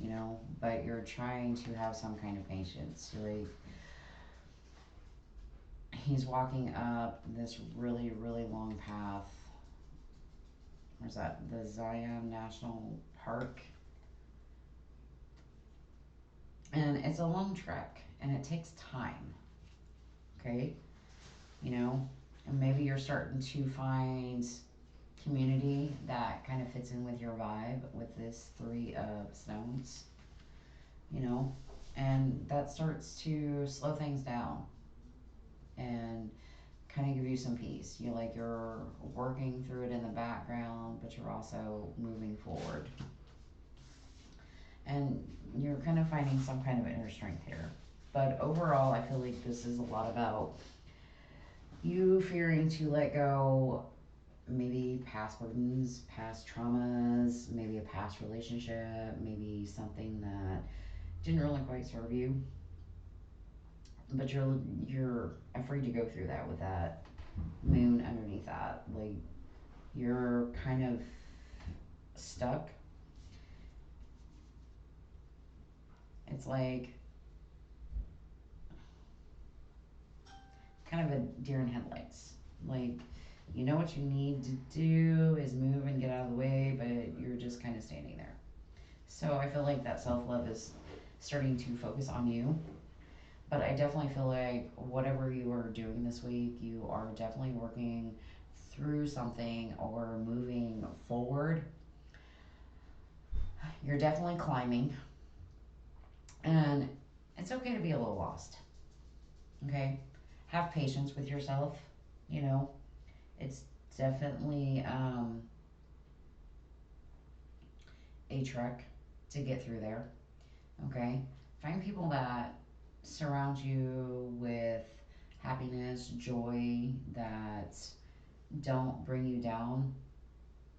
you know, but you're trying to have some kind of patience. You're like, he's walking up this really, really long path. Where's that? The Zion National Park. And it's a long trek, and it takes time, okay? You know, and maybe you're starting to find community that kind of fits in with your vibe with this 3 of Stones, you know, and that starts to slow things down and kind of give you some peace. You're working through it in the background, but you're also moving forward. And you're kind of finding some kind of inner strength here. But overall, I feel like this is a lot about you fearing to let go maybe past burdens, past traumas, maybe a past relationship, maybe something that didn't really quite serve you. But you're afraid to go through that with that moon underneath that. Like, you're kind of stuck. It's like kind of a deer in headlights. Like, you know what you need to do is move and get out of the way, but you're just kind of standing there. So I feel like that self-love is starting to focus on you. But I definitely feel like whatever you are doing this week, you are definitely working through something or moving forward. You're definitely climbing. And it's okay to be a little lost. Okay? Have patience with yourself. You know, it's definitely a trek to get through there. Okay? Find people that surround you with happiness, joy, that don't bring you down,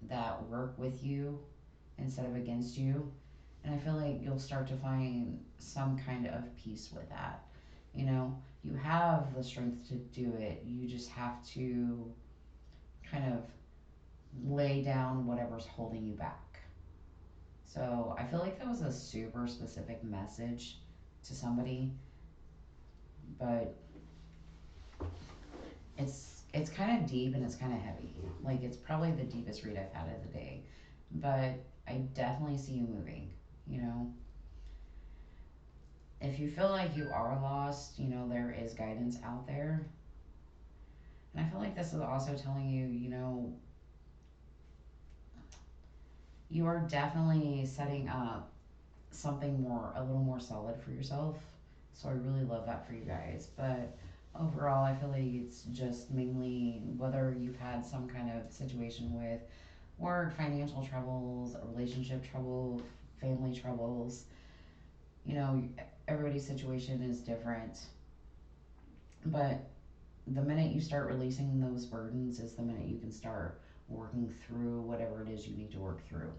that work with you instead of against you. And I feel like you'll start to find some kind of peace with that. You know, you have the strength to do it. You just have to kind of lay down whatever's holding you back. So I feel like that was a super specific message to somebody, but it's kind of deep and it's kind of heavy. Like it's probably the deepest read I've had of the day, but I definitely see you moving. You know, if you feel like you are lost, you know there is guidance out there, and I feel like this is also telling you, you know, you are definitely setting up something more, a little more solid for yourself. So I really love that for you guys. But overall, I feel like it's just mainly whether you've had some kind of situation with work, financial troubles, relationship trouble, family troubles. You know, everybody's situation is different. But the minute you start releasing those burdens is the minute you can start working through whatever it is you need to work through.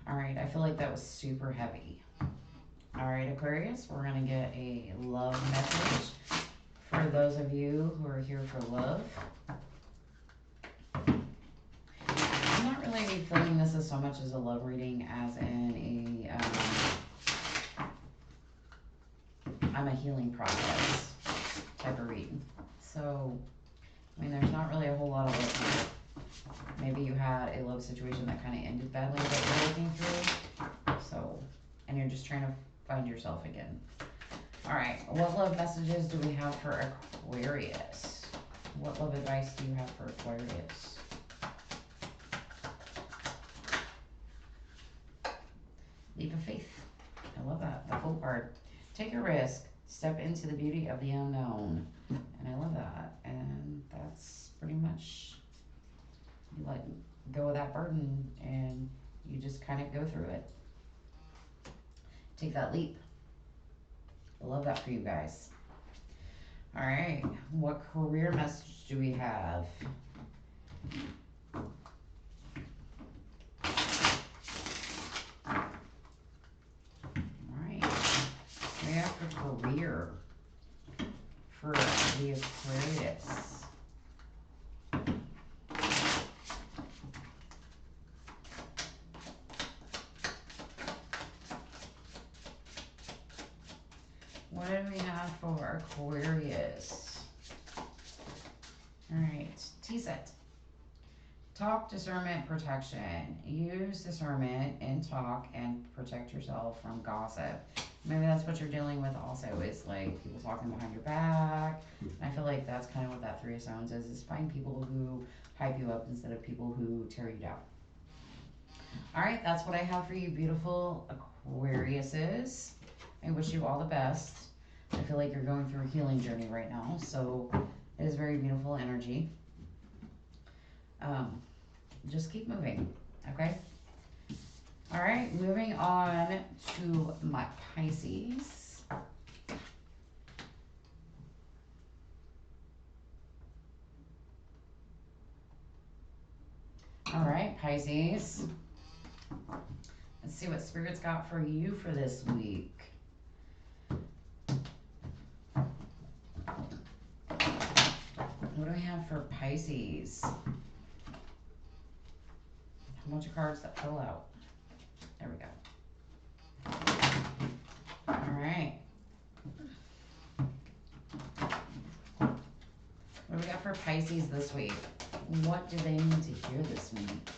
All right, I feel like that was super heavy. All right, Aquarius, we're going to get a love message for those of you who are here for love. I'm not really feeling this as so much as a love reading as in I'm a healing process type of reading. So, I mean, there's not really a whole lot of love here. Maybe you had a love situation that kind of ended badly that you're looking through. So, and you're just trying to find yourself again. All right, what love messages do we have for Aquarius? What love advice do you have for Aquarius? Leap of faith. I love that. The full card. Take a risk. Step into the beauty of the unknown. And I love that. And that's pretty much, you let go of that burden and you just kind of go through it. Take that leap. I love that for you guys. All right, what career message do we have? All right, we have for career for the Aquarius. What do we have for Aquarius? All right, tease it. Talk, discernment, protection. Use discernment in talk and protect yourself from gossip. Maybe that's what you're dealing with also, is like people talking behind your back. And I feel like that's kind of what that Three of Stones is find people who hype you up instead of people who tear you down. All right, that's what I have for you, beautiful Aquariuses. I wish you all the best. I feel like you're going through a healing journey right now, so it is very beautiful energy. Just keep moving, okay? All right, moving on to my Pisces. All right, Pisces. Let's see what Spirit's got for you for this week. What do we have for Pisces? A bunch of cards that fell out. There we go. All right. What do we got for Pisces this week? What do they need to hear this week?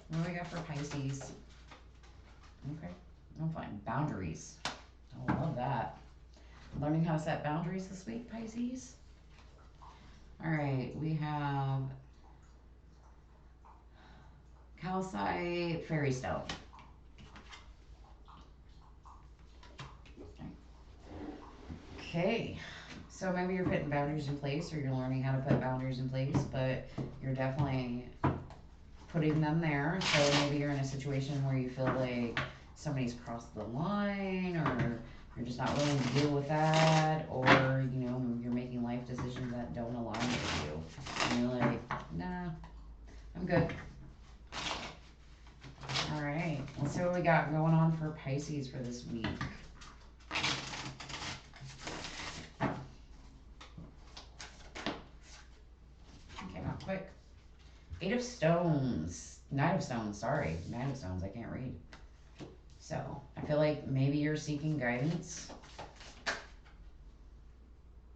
What do we got for Pisces? Okay, I'm fine. Boundaries. love that. Learning how to set boundaries this week, Pisces. All right, we have calcite fairy stone. Okay, so maybe you're putting boundaries in place or you're learning how to put boundaries in place, but you're definitely putting them there. So maybe you're in a situation where you feel like somebody's crossed the line or you're just not willing to deal with that, or you're making life decisions that don't align with you. And you're like, nah, I'm good. All right, let's see what we got going on for Pisces for this week. Came out quick. Eight of Stones. Knight of Stones, sorry. Knight of Stones, I can't read. So, I feel like maybe you're seeking guidance.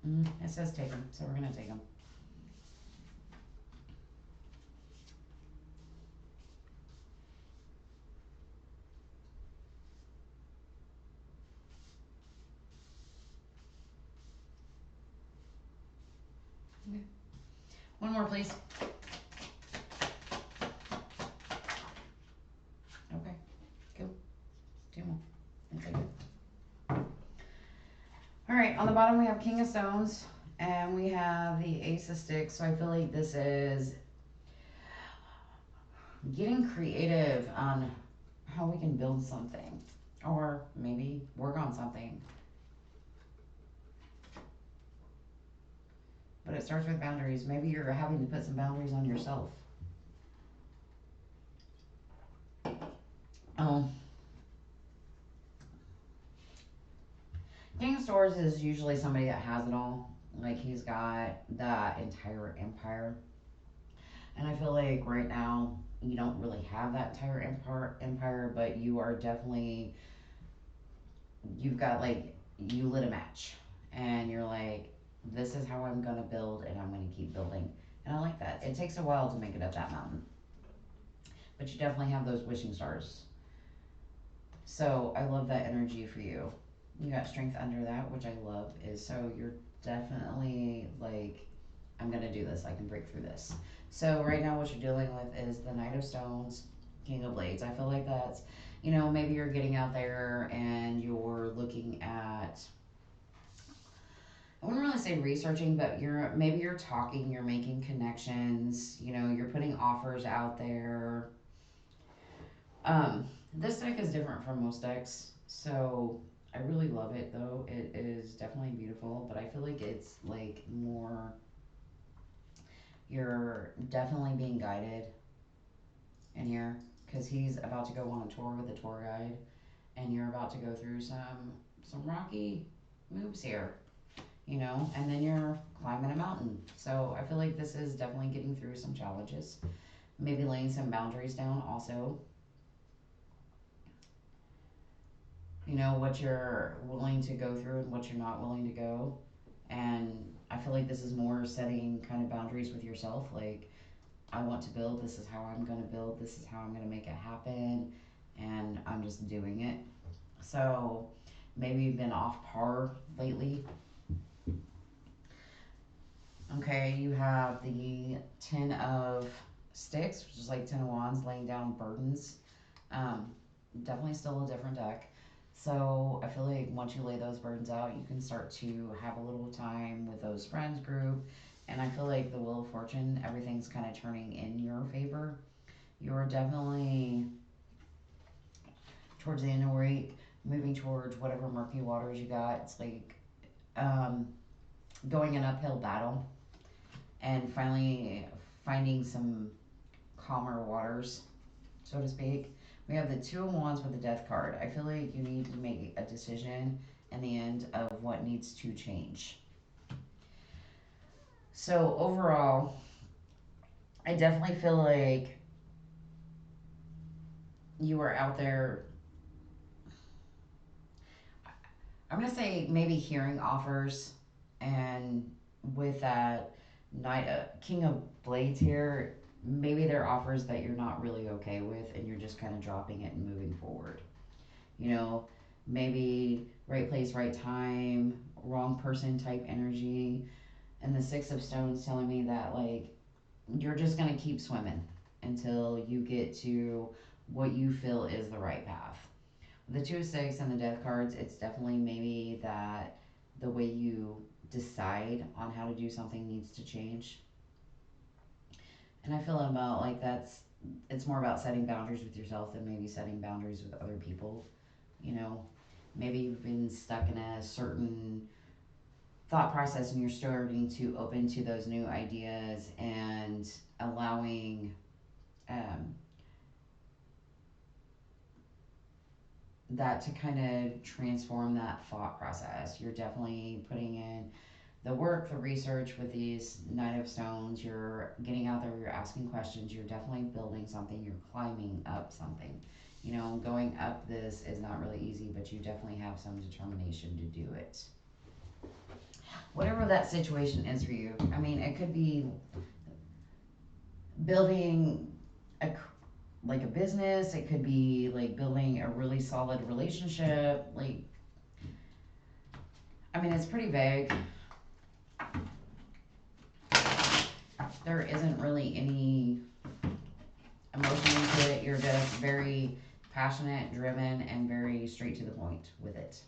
It says take them, so we're going to take them. Okay. One more, please. Okay, cool. Two more. Okay, good. All right, on the bottom we have King of Stones, and we have the Ace of Sticks. So I feel like this is getting creative on how we can build something, or maybe work on something. But it starts with boundaries. Maybe you're having to put some boundaries on yourself. King of Swords is usually somebody that has it all. Like he's got that entire empire. And I feel like right now you don't really have that entire empire, but you are definitely, you've got like, you lit a match. And you're like, this is how I'm going to build and I'm going to keep building. And I like that. It takes a while to make it up that mountain. But you definitely have those wishing stars. So I love that energy for you. You got strength under that, which I love. Is so you're definitely like, I'm gonna do this. I can break through this. So right now, what you're dealing with is the Knight of Stones, King of Blades. I feel like that's, maybe you're getting out there and you're looking at. I wouldn't really say researching, but you're talking, you're making connections. You're putting offers out there. This deck is different from most decks, so I really love it though. It is definitely beautiful, but I feel like it's like more, you're definitely being guided in here because he's about to go on a tour with a tour guide and you're about to go through some rocky moves here, and then you're climbing a mountain. So I feel like this is definitely getting through some challenges, maybe laying some boundaries down also. What you're willing to go through and what you're not willing to go. And I feel like this is more setting kind of boundaries with yourself. Like, I want to build, this is how I'm going to build, this is how I'm going to make it happen, and I'm just doing it. So maybe you've been off par lately. Okay, you have the 10 of Sticks, which is like 10 of Wands, laying down burdens. Definitely still a different deck. So I feel like once you lay those burdens out, you can start to have a little time with those friends group. And I feel like the Wheel of Fortune, everything's kind of turning in your favor. You're definitely, towards the end of the week, moving towards whatever murky waters you got. It's like going an uphill battle and finally finding some calmer waters, so to speak. We have the Two of Wands with the Death card. I feel like you need to make a decision in the end of what needs to change. So overall, I definitely feel like you are out there. I'm going to say maybe hearing offers, and with that King of Blades here, maybe they're offers that you're not really okay with and you're just kind of dropping it and moving forward. You know, maybe right place, right time, wrong person type energy. And the Six of Stones telling me that, like, you're just going to keep swimming until you get to what you feel is the right path. The Two of Six and the Death cards, it's definitely maybe that the way you decide on how to do something needs to change. And I feel about like it's more about setting boundaries with yourself than maybe setting boundaries with other people. You know, maybe you've been stuck in a certain thought process and you're starting to open to those new ideas and allowing um, that to kind of transform that thought process. You're definitely putting in the work, the research with these Knight of Stones. You're getting out there, you're asking questions, you're definitely building something, you're climbing up something. You know, going up this is not really easy, but you definitely have some determination to do it. Whatever that situation is for you, I mean, it could be building a like a business, it could be like building a really solid relationship, like, I mean, it's pretty vague. There isn't really any emotion into it. You're just very passionate, driven, and very straight to the point with it.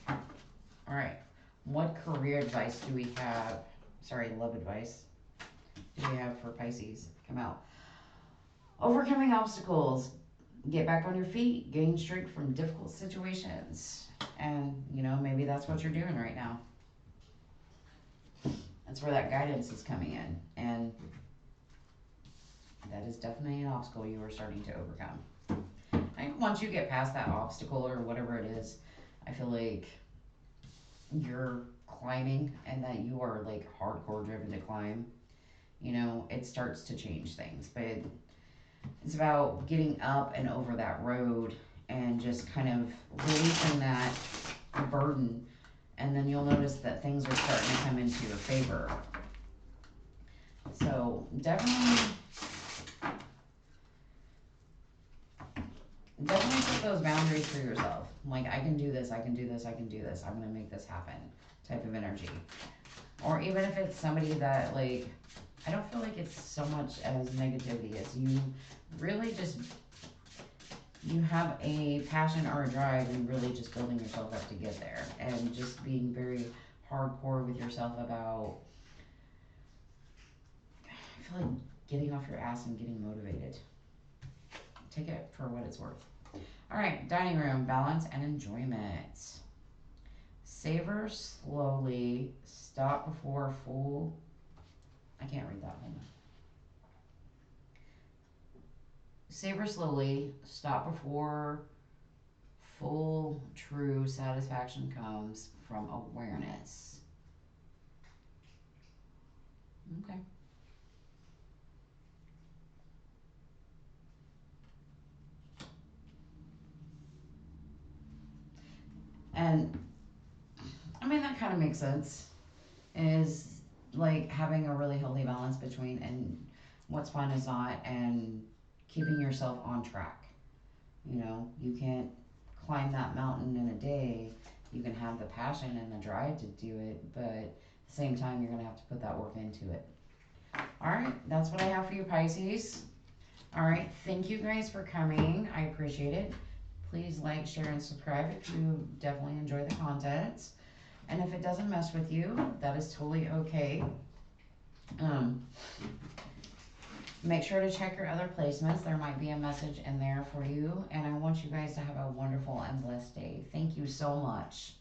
All right. What career advice do we have? Sorry, love advice. Do we have for Pisces? Come out. Overcoming obstacles. Get back on your feet. Gain strength from difficult situations. And, you know, maybe that's what you're doing right now. That's where that guidance is coming in. And that is definitely an obstacle you are starting to overcome. I think once you get past that obstacle or whatever it is, I feel like you're climbing and that you are like hardcore driven to climb. You know, it starts to change things. But it's about getting up and over that road and just kind of releasing that burden. And then you'll notice that things are starting to come into your favor. So definitely set those boundaries for yourself. Like, I can do this, I can do this, I can do this. I'm going to make this happen type of energy. Or even if it's somebody that, like, I don't feel like it's so much as negativity as you really just, you have a passion or a drive and really just building yourself up to get there. And just being very hardcore with yourself about, I feel like getting off your ass and getting motivated. Take it for what it's worth. All right, dining room, balance and enjoyment. Savor slowly, stop before full. I can't read that one. Savor slowly, stop before full, true satisfaction comes from awareness. Okay. And I mean, that kind of makes sense. Is like having a really healthy balance between and what's fun is not, and keeping yourself on track. You know, you can't climb that mountain in a day. You can have the passion and the drive to do it, but at the same time, you're going to have to put that work into it. All right, that's what I have for you, Pisces. All right, thank you guys for coming. I appreciate it. Please like, share, and subscribe if you definitely enjoy the content. And if it doesn't mess with you, that is totally okay. Make sure to check your other placements. There might be a message in there for you. And I want you guys to have a wonderful and blessed day. Thank you so much.